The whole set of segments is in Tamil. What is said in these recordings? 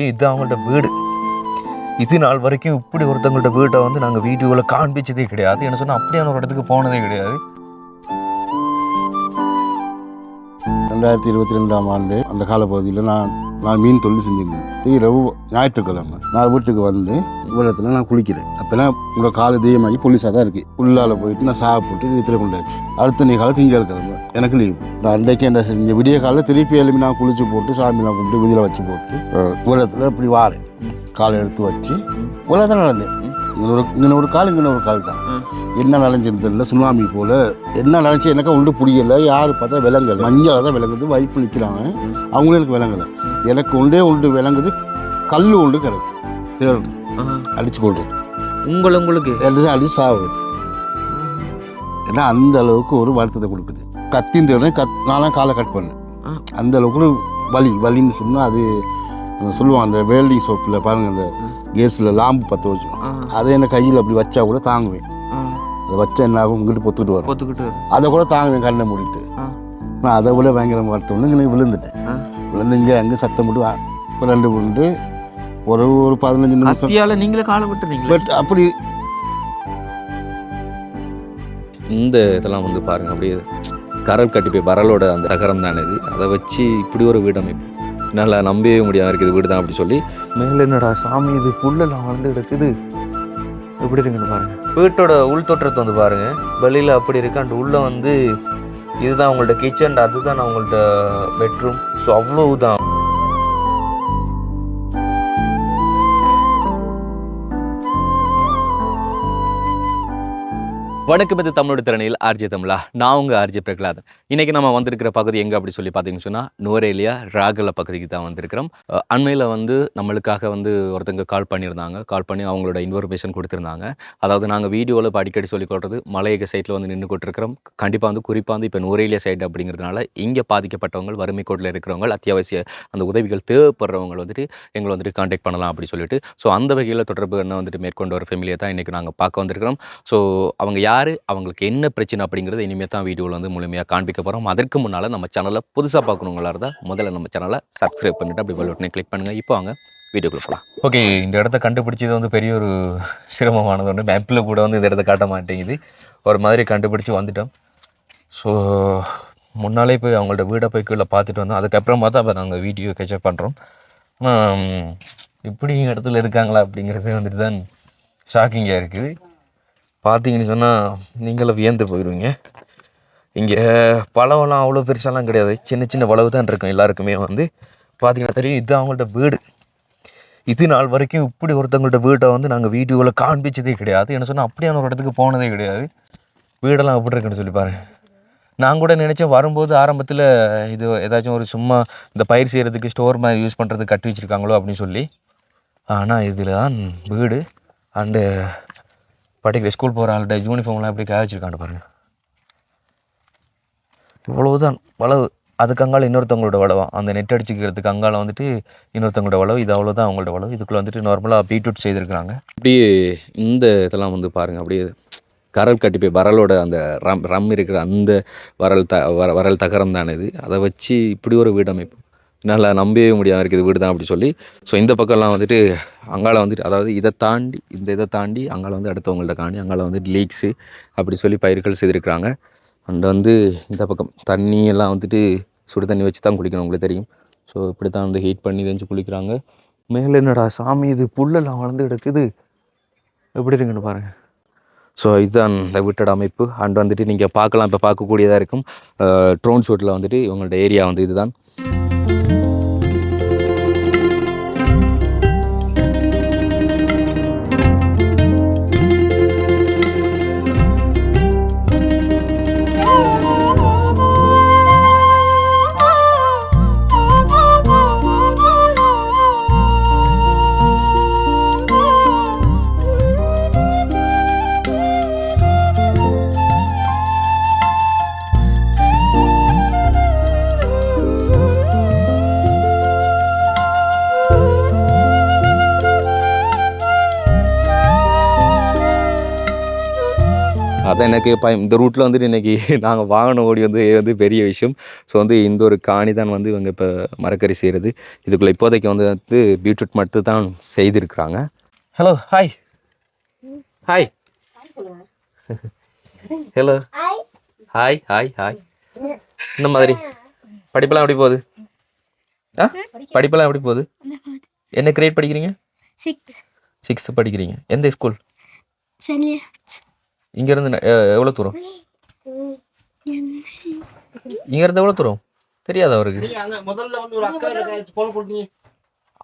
இது அவங்கள்ட்ட வீடு. இது நாள் வரைக்கும் இப்படி ஒருத்தவங்கள்ட்ட வீட்டை வந்து நாங்கள் வீடியோவில் காண்பிச்சதே கிடையாது. என்ன சொன்னால் அப்படியான ஒரு இடத்துக்கு போனதே கிடையாது. 2022ஆம் ஆண்டு அந்த காலப்பகுதியில் நான் மீன் தொழில் செஞ்சுருந்தேன். இரவு ஞாயிற்றுக்கிழமை நான் வீட்டுக்கு வந்து இடத்துல நான் குளிக்கிறேன். அப்போலாம் உங்களோட கால தெய்வமாகி போலீஸாக தான் இருக்குது. உள்ளால் போயிட்டு நான் சாப்பிட்டு நீத்தில் கொண்டாச்சு. அடுத்த நீ காலம் திங்கட்கிழமை எனக்கு லீவு. நான் அன்றைக்கு இந்த விடிய காலையில் திருப்பி எழுப்பி நான் குளிச்சு போட்டு சாமியெல்லாம் கும்பிட்டு விதியில் வச்சு போட்டு இடத்துல இப்படி வாரேன். காலை எடுத்து வச்சு தான் நடந்தேன். இங்கே ஒரு கால் இங்கே ஒரு கால் தான். என்ன நினைஞ்சிருந்ததில்ல சுனாமி போல் என்ன நினச்சி எனக்கு ஒன்று பிடிக்கல. யார் பார்த்தா விலங்கலை, மஞ்சளாக தான் விளங்குது. வைப்பு நிற்கிறாங்க, அவங்களும் எனக்கு விளங்கலை. எனக்கு ஒன்று விளங்குது, கல் ஒன்று கிடக்கு தேடுறது அடிச்சு கொள்வது, உங்களுக்கு எல்லாத்தையும் அடிச்சு சாகுறது. ஏன்னா அந்த அளவுக்கு ஒரு வருத்தத்தை கொடுக்குது. கத்தின்னு தேடுறேன், நான்லாம் காலை கட் பண்ணேன். அந்த அளவுக்கு வலின்னு சொன்னால் அது சொல்லுவாங்க. அந்த வேல்டிங் சோப்பில் பாருங்கள், அந்த கேஸில் லாம்பு பற்ற வச்சு அதை என்ன கையில் அப்படி வச்சா கூட தாங்குவேன். அதை வச்சா என்ன ஆகும், உங்கள்கிட்ட பொத்துக்கிட்டு வரும். அதை கூட தாங்குவேன் கண்ணை மூடிட்டு. நான் அதை விட பயங்கரமாக வருத்தம்னு இங்கே விழுந்துட்டேன். விழுந்து இங்கே அங்கே சத்தம் போட்டு 2 விழுந்து ஒரு 15 நிமிஷம் நீங்களே காலை விட்டு அப்படி. இந்த இதெல்லாம் வந்து பாருங்கள், அப்படியே கரல் கட்டி போய் வரலோட அந்த தகரம் தானே இது. அதை வச்சு இப்படி ஒரு வீடமைப்பு நல்லா நம்பவே முடியாமல் இருக்குது. வீடு தான் அப்படி சொல்லி மேலே என்னடா சாமி இது புல்லெல்லாம் வளர்ந்து கிடக்குது. எப்படி இருக்குன்னு பாருங்கள். வீட்டோட உள் தோற்றத்தை வந்து பாருங்கள். வெளியில் அப்படி இருக்கு. அண்ட் உள்ளே வந்து இதுதான் அவங்கள்ட்ட கிச்சன், அதுதான் அவங்கள்ட்ட பெட்ரூம். ஸோ அவ்வளவுதான். வணக்கம், இது தமிழோட திறனையில் ஆர்ஜே தமிழா. நான் உங்கள் ஆர்ஜே பிரகலாதன். இன்றைக்கி நம்ம வந்திருக்கிற பகுதி எங்கே அப்படி சொல்லி பார்த்தீங்கன்னு சொன்னால் நுவரேலியா ராகல பகுதிக்கு தான் வந்திருக்கிறோம். அண்மையில் வந்து நம்மளுக்காக வந்து ஒருத்தங்க கால் பண்ணி அவங்களோட இன்ஃபர்மேஷன் கொடுத்துருந்தாங்க. அதாவது நாங்கள் வீடியோவில் இப்போ அடிக்கடி சொல்லிக் கொடுறது மலையக சைட்டில் வந்து நின்று கொண்டிருக்கிறோம். கண்டிப்பாக வந்து குறிப்பாக வந்து இப்போ நுவரேலியா சைடு அப்படிங்கிறதுனால இங்கே பாதிக்கப்பட்டவங்க, வறுமை கோட்டில் இருக்கிறவங்க, அத்தியாவசிய அந்த உதவிகள் தேவைப்படுறவங்க வந்துட்டு எங்களை வந்துட்டு கான்டாக்ட் பண்ணலாம் அப்படி சொல்லிட்டு, ஸோ அந்த வகையில் தொடர்பு என்ன வந்துட்டு மேற்கொண்ட ஒரு ஃபேமிலியை தான் இன்றைக்கி நாங்கள் பார்க்க வந்திருக்கிறோம். ஸோ அவங்க அவங்களுக்கு என்ன பிரச்சனை அப்படிங்கிறது இனிமேல் தான் வீடியோவில் வந்து முழுமையாக காண்பிக்க போகிறோம். அதற்கு முன்னால் நம்ம சேனலை புதுசாக பார்க்கணுங்களா இருந்தால் முதல்ல நம்ம சேனலை சப்ஸ்கிரைப் பண்ணிவிட்டு அப்படி பெல் பட்டனை கிளிக் பண்ணுங்கள். இப்போ வாங்க வீடியோக்குள்ள போகலாம். ஓகே, இந்த இடத்த கண்டுபிடிச்சது வந்து பெரிய ஒரு சிரமமானது ஒன்று. மேப்பில் கூட வந்து இந்த இடத்த காட்ட மாட்டேங்குது. ஒரு மாதிரி கண்டுபிடிச்சி வந்துட்டோம். ஸோ முன்னாலே போய் அவங்கள்ட்ட வீடை போய் கீழே பார்த்துட்டு வந்தோம். அதுக்கப்புறமா தான் இப்போ நாங்கள் வீடியோ கேட்சப் பண்ணுறோம். இப்படி இடத்துல இருக்காங்களா அப்படிங்கிறது வந்துட்டு தான் ஷாக்கிங்காக இருக்குது. பார்த்தீங்கன்னு சொன்னால் நீங்களும் வியந்து போயிடுவீங்க. இங்கே பழவெல்லாம் அவ்வளோ பெருசாலாம் கிடையாது, சின்ன சின்ன பழவு தான் இருக்கும். எல்லாருக்குமே வந்து பார்த்தீங்கன்னா தெரியும், இது அவங்கள்ட்ட வீடு. இது நாள் வரைக்கும் இப்படி ஒருத்தவங்கள்ட்ட வீட்டை வந்து நாங்கள் வீடியோவில் காண்பிச்சதே கிடையாது. என்ன சொன்னால் அப்படியான ஒரு இடத்துக்கு போனதே கிடையாது. வீடெல்லாம் எப்படி இருக்குன்னு சொல்லி பாருங்கள். நான் கூட நினச்சேன் வரும்போது ஆரம்பத்தில் இது ஏதாச்சும் ஒரு சும்மா இந்த பயிர் செய்கிறதுக்கு ஸ்டோர் மாதிரி யூஸ் பண்ணுறதுக்கு கட்டி வச்சுருக்காங்களோ அப்படின்னு சொல்லி. ஆனால் இதில் தான் வீடு. அண்டு பர்டிகுலர் ஸ்கூல் போகிற ஆள்கிட்ட யூனிஃபார்ம்லாம் எப்படி காய வச்சுருக்காண்டு பாருங்கள். இவ்வளவுதான் வளவு. அதுக்கு அங்கால இன்னொருத்தவங்களோட வளவா, அந்த நெட் அடிச்சுக்கிறதுக்கு அங்கால வந்துட்டு இன்னொருத்தவங்களோட வளவு. இது அவ்வளோதான் அவங்களோட வளவு. இதுக்குள்ளே வந்துட்டு நார்மலாக பீட்ரூட் செய்திருக்கிறாங்க. அப்படியே இந்த இதெல்லாம் வந்து பாருங்கள், அப்படியே கரல் கட்டி போய் வரலோட அந்த ரம் இருக்கிற அந்த வரல் தகரம் தானே இது. அதை வச்சு இப்படி ஒரு வீடமைப்பு நல்லா நம்பவே முடியாமல் இருக்குது. வீடு தான் அப்படி சொல்லி. ஸோ இந்த பக்கம்லாம் வந்துட்டு அங்கால வந்துட்டு, அதாவது இதை தாண்டி அங்கால வந்து அடுத்தவங்கள்ட்ட காணி, அங்கால வந்துட்டு லீக்ஸு அப்படி சொல்லி பயிர்கள் செய்திருக்கிறாங்க. அண்ட் வந்து இந்த பக்கம் தண்ணியெல்லாம் வந்துட்டு சுடு தண்ணி வச்சு தான் குளிக்கணும், உங்களுக்கு தெரியும். ஸோ இப்படி தான் வந்து ஹீட் பண்ணி தெரிஞ்சு குளிக்கிறாங்க. மேலே என்னடா சாமி இது புல்லெல்லாம் வளர்ந்து கிடக்குது. எப்படி இருக்குன்னு பாருங்கள். ஸோ இதுதான் இந்த வீட்டோட அமைப்பு. அண்ட் வந்துட்டு நீங்கள் பார்க்கலாம், இப்போ பார்க்கக்கூடியதாக இருக்கும். ட்ரோன் ஷூட்டில் வந்துட்டு இவங்களோட ஏரியா வந்து இதுதான். அதான் எனக்கு இந்த ரூட்டில் வந்துட்டு இன்றைக்கி நாங்கள் வாகனம் ஓடி வந்து பெரிய விஷயம். ஸோ வந்து இந்த ஒரு காணி தான் வந்து இவங்க இப்போ மரக்கறி செய்கிறது. இதுக்குள்ளே இப்போதைக்கு வந்து பீட்ரூட் மட்டும் தான் செய்திருக்கிறாங்க. Hello hi hi hello hi hi hi. இந்த மாதிரி படிப்பெல்லாம் எப்படி போகுது? படிப்பெல்லாம் எப்படி போகுது? என்ன கிரேட் படிக்கிறீங்க? 6th படிக்கிறீங்க. எந்த ஸ்கூல்? இங்கேருந்து எவ்வளோ தூரம்? இங்கேருந்து எவ்வளோ தூரம் தெரியாது அவருக்கு.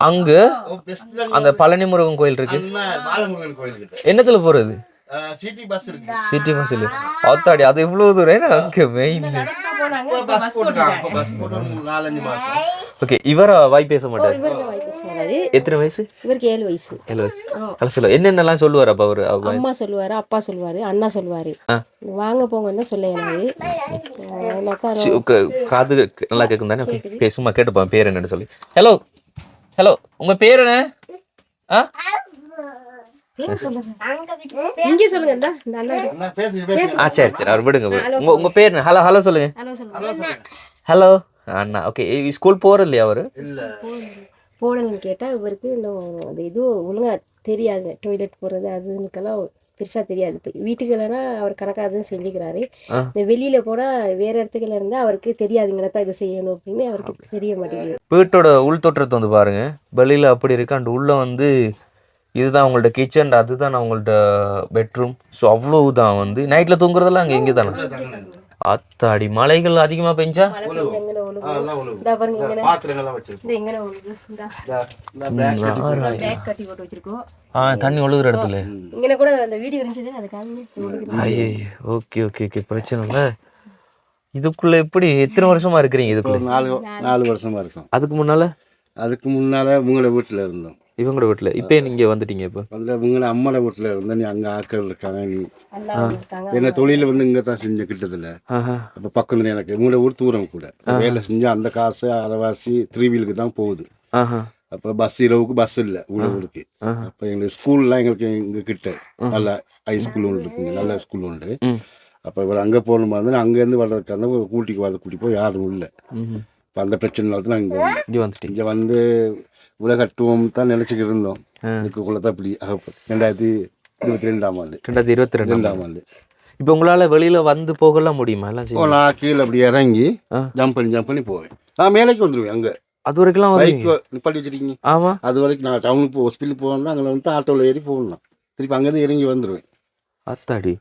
அங்கே அந்த பழனி முருகன் கோயில் இருக்கு. என்னத்துல போகிறது? சிட்டி பஸ் இல்லை. அத்தாடி அது இவ்வளோ தூரம். அங்கே மெயின். ஓகே, இவரை வாய் பேச மாட்டார். எத்தனை வயசு? இவருக்கு 7 வயசு. 7 வயசு. அதை சொல்ல என்னென்னலாம் சொல்லுவார்? அப்போ அவர் அம்மா சொல்லுவாரு, அப்பா சொல்லுவாரு, அண்ணா சொல்லுவாரு. வாங்க போங்கன்னு சொல்லுங்க. காது நல்லா கேட்கும் தானே? சும்மா கேட்டுப்பான் பேர் என்னன்னு சொல்லி. ஹலோ ஹலோ, உங்க பேர் என்ன? இங்கே சொல்லுங்க. சரி சரி, அவர் விடுங்க. உங்க பேர் என்ன? ஹலோ ஹலோ சொல்லுங்க. ஹலோ அண்ணா. ஓகே, ஸ்கூல் போறது இல்லையா அவரு? போனங்கன்னு கேட்டா இவருக்கு இன்னும் அது எதுவும் ஒழுங்கா தெரியாது. டாய்லெட் போறது அதுக்கெல்லாம் பெருசா தெரியாது. இப்போ வீட்டுக்குள்ளனா அவர் கணக்காக தான் செஞ்சுக்கிறாரு. இந்த வெளியில போனா வேற இடத்துக்குள்ள இருந்தா அவருக்கு தெரியாதுங்கதான் இதை செய்யணும் அப்படின்னு அவருக்கு தெரிய மாட்டேங்குது. வீட்டோட உள் தோற்றத்தை வந்து பாருங்க. வெளியில அப்படி இருக்கு. அண்ட் உள்ள வந்து இதுதான் உங்கள்ட்ட கிச்சன், அதுதான் உங்கள்ட்ட பெட்ரூம். ஸோ அவ்வளவுதான். வந்து நைட்ல தூங்குறதெல்லாம் அங்கே இங்கே தானே. அத்தாடி, மழைகள் அதிகமா பெஞ்சா தண்ணி ஒழுகுற இடத்துல. ஓகே ஓகே ஓகே, பிரச்சனை இல்லை. இதுக்குள்ள எப்படி எத்தனை வருஷமா இருக்கிறீங்க? இதுக்குள்ள 4 வருஷமா இருக்கும். அதுக்கு முன்னால உங்களோட வீட்டுல இருந்தோம். இவங்களோட வீட்டுல. இப்போ நீங்க வந்துட்டீங்க. இப்போ உங்களை அம்மாவோட வீட்டுல இருந்தா நீ அங்க ஆட்கள் இருக்காங்க. நீ என்ன தொழில வந்து இங்க தான் செஞ்ச கிட்டதில்ல. அப்ப பக்கம் எனக்கு உங்களோட ஊர் தூரம் கூட வேலை செஞ்சா அந்த காசு அரைவாசி 3 வீலுக்கு தான் போகுது. அப்போ பஸ் இரவுக்கு பஸ் இல்லை உங்களோட ஊருக்கு. அப்போ எங்களுக்கு ஸ்கூல்லாம் எங்களுக்கு இங்கே கிட்ட நல்ல ஹை ஸ்கூல் ஒன்று இருக்குங்க, நல்ல ஸ்கூல் உண்டு. அப்போ இவர் அங்கே போகணும் மாதிரி அங்கேருந்து வர்றதுக்கு அந்த கூட்டிக்கு போய் யாரும் இல்லை. இப்போ அந்த பிரச்சனை தான் இங்கே வந்து உலக கட்டுவோம் தான் நினச்சிக்கிட்டு இருந்தோம். இதுக்குள்ளே தான் இப்படி 2022ஆம் ஆண்டு. 2022ஆம் ஆண்டு. இப்போ உங்களால் வெளியில் வந்து போகலாம் முடியுமா? எல்லாம் நான் கீழே அப்படி இறங்கி ஜம்ப் பண்ணி போவேன். நான் மேலேக்கு வந்துடுவேன். அங்கே அது வரைக்கும் பைக் நிப்பாட்டி வச்சிருக்கீங்க. ஆமாம், அது வரைக்கும் நான் டவுனுக்கு ஹாஸ்பிட்டலுக்கு போவேன். அங்கே வந்து ஆட்டோவில் ஏறி போகலாம். திருப்பி அங்கேருந்து இறங்கி வந்துடுவேன். அத்தாடி,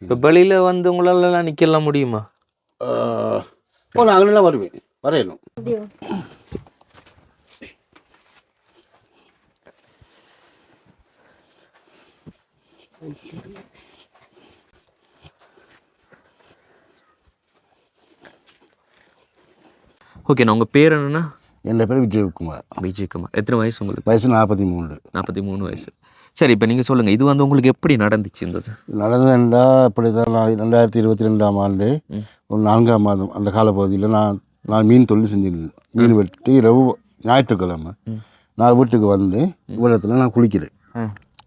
இப்போ வெளியில் வந்து உங்களாலலாம் நிற்கலாம் முடியுமா? நான் அங்கெல்லாம் வருவேன், வரையணும். ஓகே, நான் உங்கள் பேர் என்னென்னா? என் பேர் விஜயகுமார். விஜயகுமார். எத்தனை வயசு உங்களுக்கு? வயசு 43. 43 வயசு. சரி, இப்போ நீங்கள் சொல்லுங்கள், இது வந்து உங்களுக்கு எப்படி நடந்துச்சு? இருந்தது நடந்ததுண்டா இப்படி தான். 2022ஆம் ஆண்டு ஒரு 4ஆம் மாதம் அந்த காலப்பகுதியில் நான் மீன் தொழில் செஞ்சுருந்தேன். மீன் வெட்டி இரவு ஞாயிற்றுக்கிழமை நான் வீட்டுக்கு வந்து இவ்வளத்தில் நான் குளிக்கிறேன்.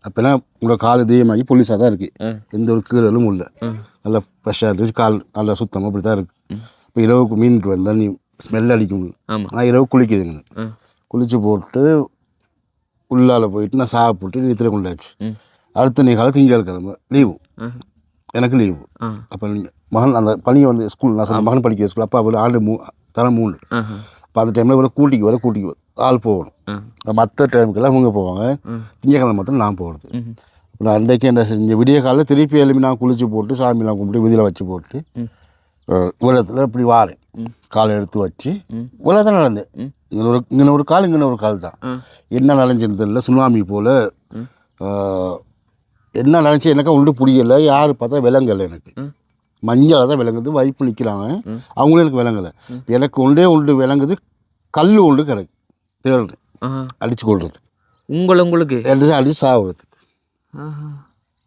அப்போலாம் உங்களோட கால் இதயமாகி போலீஸாக தான் இருக்குது. எந்த ஒரு கீழலும் இல்லை. நல்லா ஃப்ரெஷ்ஷாக இருந்துச்சு. கால் நல்லா சுத்தமாக அப்படி தான் இருக்குது. இப்போ இரவுக்கு மீனுக்கு வந்தால் நீ ஸ்மெல் அடிக்கும். நான் இரவு குளிக்குதுங்க. குளிச்சு போட்டு உள்ளால் போயிட்டு நான் சாப்பிட்டு நித்திர கொண்டாச்சு. அடுத்த காலம் திங்கட்கிழமை லீவு, எனக்கு லீவு. அப்போ மகன் அந்த பணியை வந்து ஸ்கூல் நான் சொன்ன மகன் படிக்கிற ஸ்கூல். அப்போ அவர் ஆண்டு தரம் 3. அப்போ அந்த டைமில் இவரை கூட்டிக்கு வர ஆள் போகணும். மற்ற டைமுக்கெல்லாம் அவங்க போவாங்க. திங்கக்கிழமை மாத்திரம் நான் போகிறது. நான் அன்றைக்கு என்ன செஞ்ச விடிய காலையில் திருப்பி எழுப்பி நான் குளிச்சு போட்டு சாமியெல்லாம் கும்பிட்டு விதியில் வச்சு போட்டு உலகத்தில் இப்படி வாரேன். காலை எடுத்து வச்சு உலகத்தில் நடந்தேன். இங்கே ஒரு கால் இங்கே ஒரு கால் தான். என்ன நடந்துச்சு இல்லை, சுனாமி போல் என்ன நினச்சி எனக்கா ஒன்று பிடிக்கலை. யார் பார்த்தா விளங்கலை. எனக்கு மஞ்சளாக தான் விளங்குது. வைப்பு நிற்கிறாங்க, அவங்களும் எனக்கு விளங்கலை. எனக்கு ஒன்று விளங்குது, கல் ஒன்று கிடக்கு தேடுறேன் அடித்து கொள்றதுக்கு. உங்களுக்கு அடித்து சாகுறதுக்கு.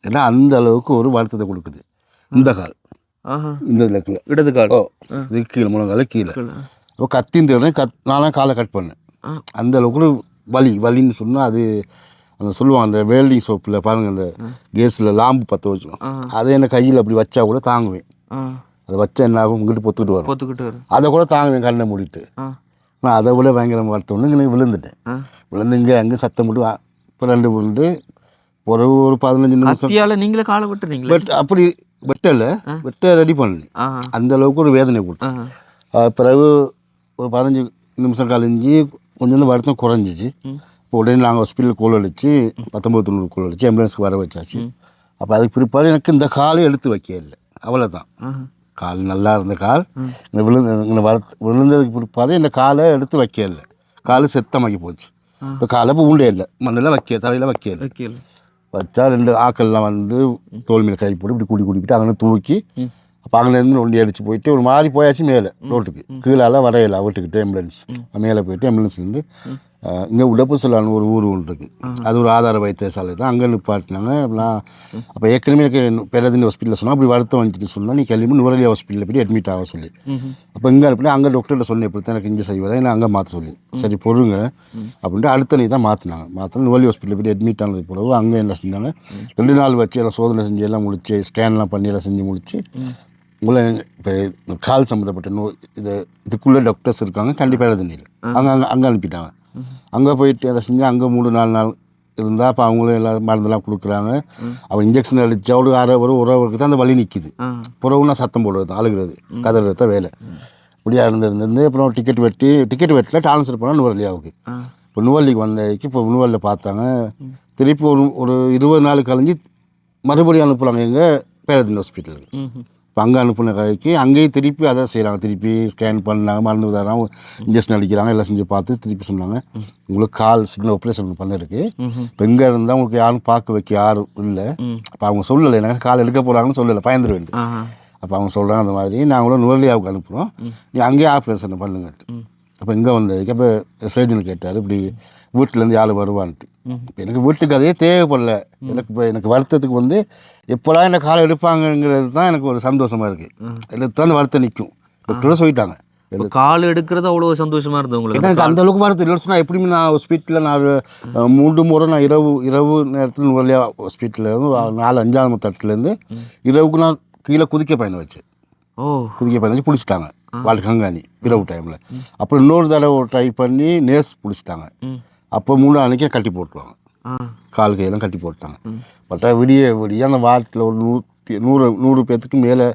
ஏன்னா அந்த அளவுக்கு ஒரு வருத்தத்தை கொடுக்குது இந்த கால். இந்த இதில் இடது கால் இது கீழே முழங்கால கீழே கத்தின்னு தேடுறேன். நானும் காலை கட் பண்ணேன். அந்த அளவுக்கு வலின்னு சொன்னால் அது அந்த சொல்லுவாங்க அந்த வெல்டிங் சோப்பில் பாருங்கள் அந்த கேஸில் லாம்பு பற்ற வச்சுக்கோம், அதை என்ன கையில் அப்படி வச்சா கூட தாங்குவேன். அதை வச்சா என்ன ஆகும், உங்கள்கிட்ட பொத்துக்கிட்டு வரும். அதை கூட தாங்குவேன் கண்ணை மூடிட்டு. நான் அதை விட பயங்கரமாக வளர்த்தோன்னு இங்கே விழுந்துட்டேன். விழுந்து இங்கே அங்கே சத்தம் போட்டு இப்போ 2 விழுந்து ஒரு 15 நிமிஷம் நீங்களே காலை விட்டுறீங்களா? அப்படி வெட்ட ரெடி பண்ணேன். அந்த அளவுக்கு ஒரு வேதனை கொடுத்து பிறகு ஒரு 15 நிமிஷம் கழிஞ்சு கொஞ்சம் வருத்தம் குறைஞ்சிச்சு. இப்போ உடனே நாங்கள் ஹாஸ்பிட்டல் கோல் அடித்து 1990 கோல் அடித்து ஆம்புலன்ஸுக்கு வர வச்சாச்சு. அப்போ அதுக்கு பிற்பாடு எனக்கு இந்த காலை எடுத்து வைக்க இல்லை, அவ்வளோதான். கால் நல்லா இருந்த கால் இந்த விழுந்ததுக்கு பிற்பாடு இந்த காலை எடுத்து வைக்க இல்லை, கால் செத்தமாக்கி போச்சு. இப்போ காலை இப்போ உண்டே இல்லை, மண்ணில் வைக்க தலையில் வைக்கல. வச்சா 2 ஆக்கள்லாம் வந்து தோல் மேலே கை போட்டு இப்படி கூட்டிகிட்டு அங்கே தூக்கி அப்போ அங்கேருந்து ஒண்டி அடித்து போயிட்டு ஒரு மாதிரி போயாச்சு மேலே ரோட்டுக்கு. கீழால் வரையில வீட்டுக்கிட்டு ஆம்புலன்ஸ் மேலே போயிட்டு ஆம்புலன்ஸ்லேருந்து இங்கே உடப்புசலான ஒரு ஊர் ஒன்று இருக்குது, அது ஒரு ஆதார வைத்தியசாலை தான், அங்கே நிப்பாட்டினாங்க. அப்படிலாம் அப்போ ஏற்கனவே எனக்கு பேரதின் ஹாஸ்பிட்டலில் சொன்னால் அப்படி வருத்தம் வந்துட்டு சொன்னால் நீ கிளம்பி நுவரெலியா ஹாஸ்பிட்டலில் போய் அட்மிட் ஆக சொல்லி. அப்போ இங்கே அனுப்பினா அங்கே டாக்டர்கிட்ட சொன்னேன் இப்படி தான் எனக்கு இங்கே செய்வதா நான் அங்கே மாற்ற சொல்லி. சரி பொறுங்க அப்படின்ட்டு அடுத்த நீ தான் மாற்றினா நுவரெலியா ஹாஸ்பிட்டலில் போய் அட்மிட் ஆனது பிறகு அங்கே என்ன செஞ்சாங்க 2 நாள் வச்சு எல்லாம் சோதனை செஞ்சு எல்லாம் முடிச்சு ஸ்கேன்லாம் பண்ணி எல்லாம் செஞ்சு முடிச்சு உங்களை இப்போ கால் சம்மந்தப்பட்ட இதுக்குள்ளே டாக்டர்ஸ் இருக்காங்க கண்டிப்பாக எழுதுனில் அங்கே அனுப்பிட்டாங்க. அங்கே போயிட்டு அதை செஞ்சு அங்கே 3-4 நாள் இருந்தால் அப்போ அவங்களும் எல்லாம் மருந்தெல்லாம் கொடுக்குறாங்க. அவன் இன்ஜெக்ஷன் அடித்தா ஒரு உறவுக்கு தான் அந்த வலி நிற்கிது. புறவுன்னா சத்தம் போடுறது தான், அழுகிறது, கதறது தான் வேலை. இப்படியா இருந்திருந்து அப்புறம் டிக்கெட் வெட்டில் ட்ரான்ஸ்ஃபர் பண்ணால் நுவரெலியாவுக்கு. இப்போ நுவரெலிக்கு வந்ததுக்கு இப்போ நுவரெலியில் பார்த்தாங்க. திருப்பி ஒரு 20 நாள் கழிஞ்சு மறுபடியும் அனுப்புகிறாங்க எங்கள் பேரதின் ஹாஸ்பிட்டலுக்கு. இப்போ அங்கே அனுப்புன கைக்கு அங்கேயும் திருப்பி அதை செய்கிறாங்க, திருப்பி ஸ்கேன் பண்ணாங்க, மருந்து தராங்க, இன்ஜெக்ஷன் அடிக்கிறாங்க, எல்லாம் செஞ்சு பார்த்து திருப்பி சொன்னாங்க உங்களுக்கு கால் சின்ன ஆப்ரேஷன் பண்ணிருக்கு. இப்போ இங்கே இருந்தால் உங்களுக்கு யாரும் பார்க்க வைக்க யாரும் இல்லை. அப்போ அவங்க சொல்லலை எனக்கு கால் எடுக்க போகிறாங்கன்னு சொல்லலை, பயந்துட வேண்டும். அப்போ அவங்க சொல்கிறாங்க அந்த மாதிரி நாங்களும் நுவரெலியாவுக்கு அனுப்புகிறோம், நீ அங்கேயே ஆப்ரேஷன் பண்ணுங்கட்டு. அப்போ இங்கே வந்ததுக்கு அப்போ சர்ஜன் கேட்டார் இப்படி வீட்டிலேருந்து யார் வருவான்ட்டு. இப்போ எனக்கு வீட்டுக்கு அதே தேவைப்படல, எனக்கு இப்போ எனக்கு வருத்தத்துக்கு வந்து எப்போலாம் என்ன காலை எடுப்பாங்கங்கிறது தான் எனக்கு ஒரு சந்தோஷமாக இருக்குது. எடுத்து தான் அந்த வருத்தம் நிற்கும். டாக்டர் சொல்லிட்டாங்க கால் எடுக்கிறது அவ்வளோ சந்தோஷமாக இருந்தது உங்களுக்கு? எனக்கு அந்த அளவுக்கு வருத்தம் இல்லை சொன்னால் எப்படியுமே நான் ஹாஸ்பிட்டலில் நான் 3 முறை நான் இரவு நேரத்தில் நுவரெலியா ஹாஸ்பிட்டலில் இருந்து 4-5ஆம் தட்டுலேருந்து இரவுக்கு நான் கீழே குதிக்க பயணம் வச்சு வச்சு பிடிச்சிட்டாங்க வாழ்க்கை கங்காணி இரவு டைமில். அப்புறம் இன்னொரு தடவை ட்ரை பண்ணி நேஸ் பிடிச்சிட்டாங்க. அப்போ 3 அன்னைக்கே கட்டி போட்டுருவாங்க, கால் கையெல்லாம் கட்டி போட்டாங்க. பட்டா விடிய அந்த வாட்டில் ஒரு 100 பேர்த்துக்கு மேலே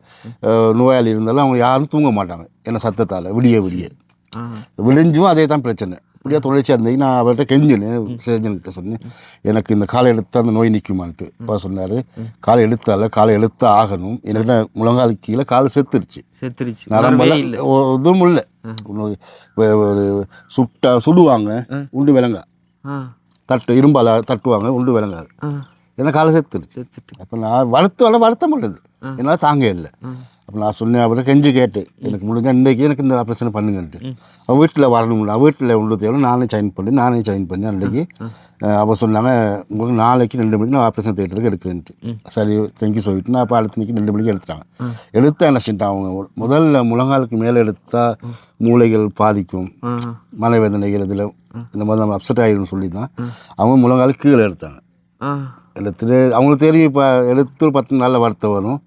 நோயாளி இருந்தாலும் அவங்க யாரும் தூங்க மாட்டாங்க ஏன்னா சத்தத்தால் விடிய விடிஞ்சும் அதே தான் பிரச்சனை. இப்படியா தொடர்ச்சியாக இருந்தீங்க. நான் அவர்கிட்ட கெஞ்சினேன், சர்ஜன்கிட்ட சொன்னேன் எனக்கு இந்த காலை எடுத்து அந்த நோய் நிற்குமான்ட்டு. அப்போ சொன்னார் காலை எழுத்து ஆகணும். எனக்கு முழங்கால் கீழே கால் செத்துருச்சு நரம்பெல்லாம் எதுவும் இல்லை. ஒரு சுடுவாங்க உண்டு விளங்கா, இரும்பால் தட்டுவாங்க உண்டு விளங்காது, ஏன்னா காலை செத்துருச்சு. அப்போ நான் வருத்தம் பண்ணுது என்னால் தாங்க இல்லை. அப்போ நான் சொன்னேன் அவரை கெஞ்சி கேட்டு எனக்கு முடிஞ்சால் இன்றைக்கி எனக்கு இந்த ஆப்ரேஷன் பண்ணுங்கன்ட்டு. அவள் வீட்டில் வரணும்ல, வீட்டில் உள்ள தேவை நானே ஜாயின் பண்ணி அன்றைக்கி அவள் சொன்னாங்க உங்களுக்கு நாளைக்கு 2 மணிக்கு நான் ஆப்ரேஷன் தேட்டருக்கு எடுக்கிறேன்ட்டு. சரி தேங்க்யூ சொல்லிட்டு நான் அப்போ அடுத்த மணிக்கு 2 மணிக்கு எடுத்துட்டாங்க. எடுத்தால் என்ன செஞ்சுட்டான் அவங்க முதல்ல முழங்காலுக்கு மேலே எடுத்தால் மூளைகள் பாதிக்கும், மனவேதனைகள் இதில் இந்த மாதிரி நம்ம அப்செட் ஆகிடும்னு சொல்லி தான் அவங்க முழங்காலுக்கு கீழே எடுத்தாங்க. எடுத்துட்டு அவங்களுக்கு தெரியும் இப்போ எடுத்து ஒரு 10 நாளில் வருத்தம் வரும்,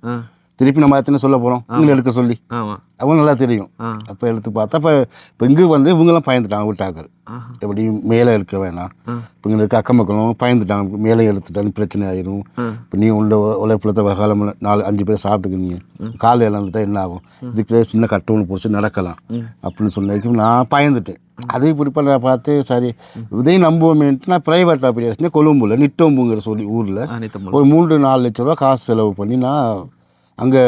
திருப்பி நம்ம எத்தனை சொல்ல போகிறோம் இங்கே எடுக்க சொல்லி அவங்க நல்லா தெரியும். அப்போ எடுத்து பார்த்தா இப்போ இங்கே வந்து இவங்கெல்லாம் பயந்துட்டாங்க வீட்டாக்கள், எப்படி மேலே எடுக்க வேணாம். இப்போ இங்கே இருக்க அக்கம் மக்களும் பயந்துட்டாங்க, மேலே எடுத்துட்டாலும் பிரச்சனை ஆயிரும். இப்போ நீ உழைப்புலத்தை காலம் 4-5 பேர் சாப்பிட்டுக்குங்க, காலை இழந்துட்டா என்ன ஆகும், இதுக்கு சின்ன கட்டு ஒன்று பிடிச்சி நடக்கலாம் அப்படின்னு சொன்னதுக்கு நான் பயந்துட்டேன். அதே குறிப்பாக நான் பார்த்து சரி இதையும் நம்புவோமேன்ட்டு நான் ப்ரைவேட் ஆப்ரேஷனே கொழும்புல நிட்டோம்புங்கிற சொல்லி ஊரில் ஒரு 3-4 லட்ச ரூபா காசு செலவு பண்ணி நான் அங்கே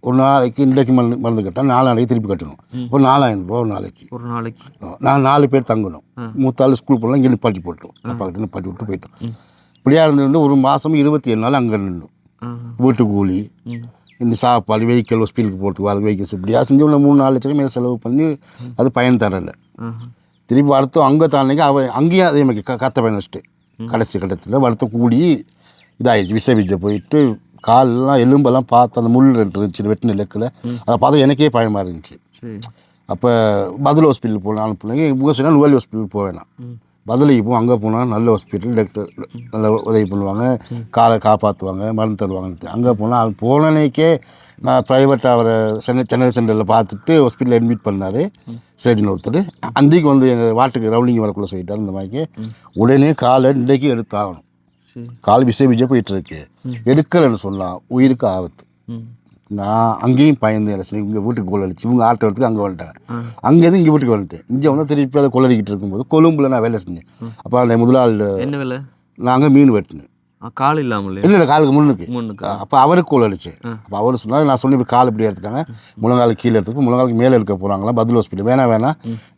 ஒரு நாளைக்கு இன்றைக்கு மருந்து கட்டால் 4 நாளைக்கு திருப்பி கட்டணும். ஒரு 4000 ரூபா ஒரு நாளைக்கு நான் 4 பேர் தங்கணும். மூத்தாள் ஸ்கூல் போகலாம் இங்கே நிப்பாட்டி போட்டோம், அப்பா கிட்ட நிப்பாட்டி விட்டு போயிட்டோம். இப்படியா இருந்து ஒரு மாதம் 27 நாள் அங்கே நின்றோம். வீட்டு கூலி இந்த சாப்பாடு வெஹிக்கிள் ஹாஸ்பிட்டலுக்கு போகிறதுக்கு அதுக்கு வெஹிக்கிள்ஸ் இப்படியா செஞ்சு உள்ள 3-4 லட்சம் மேலே செலவு பண்ணி அது பயன் தரலை. திருப்பி வருத்தம் அங்கே தானேக்கு அங்கேயும் அதே மாதிரி கத்த பயன் வச்சுட்டு கடைசி கட்டத்தில் வருத்தம் கூடி இதாகிடுச்சு. விசை போயிட்டு காலெல்லாம் எலும்பெல்லாம் பார்த்து அந்த முள் இருந்துச்சு வெட்டின லெக்கில், அதை பார்த்தா எனக்கே பயமாக இருந்துச்சு. அப்போ பதில் ஹாஸ்பிட்டல் போகலாம் பிள்ளைங்க இவங்க சொன்னால் நுவரெலியா ஹாஸ்பிட்டல் போக வேணாம், பதிலைக்கு போகும். அங்கே போனால் நல்ல ஹாஸ்பிட்டல், டாக்டர் நல்ல உதவி பண்ணுவாங்க, காலை காப்பாற்றுவாங்க, மருந்து தருவாங்கன்ட்டு. அங்கே போனால் போனனைக்கே நான் ப்ரைவேட்டாக அவரை சென்னை சென்டரில் பார்த்துட்டு ஹாஸ்பிட்டலில் அட்மிட் பண்ணார் சர்ஜன் ஒருத்தர். அன்றைக்கு வந்து எங்கள் வாட்டுக்கு ரவுண்டிங் வரக்குள்ளே சொல்லிட்டார். இந்த மாதிரிக்கு உடனே காலை இன்றைக்கு எடுத்தாகணும், கால் விஜய் போயிட்டுருக்கு, எடுக்கலைன்னு சொன்னால் உயிருக்கு ஆபத்து. நான் அங்கேயும் பயந்தேன். சரி இங்கே வீட்டுக்கு கொள்ளடிச்சு இவங்க ஆட்டோ எடுத்துக்கு அங்கே வந்துட்டாங்க. அங்கேருந்து இங்கே வீட்டுக்கு வந்துட்டேன். இங்கே வந்து திருப்பி அதை கொள்ளடிக்கிட்டு இருக்கும்போது கொழும்புல நான் வேலை செஞ்சேன். அப்போ அந்த முதலாள் என்ன வேலை? நாங்கள் மீன் வெட்டினேன். கால் இல்லாமல் இல்லை காலுக்கு முன்னுக்கு. அப்போ அவருக்கு கொள்ளடிச்சு. அப்போ அவர் சொன்னால் நான் சொன்ன இப்படி கால் இப்படி எடுத்துக்காங்க, முழங்காலுக்கு கீழே எடுத்துக்கு, முழங்காலுக்கு மேலே எடுக்க போகிறாங்களா பதில் ஹாஸ்பிட்டல். வேணாம்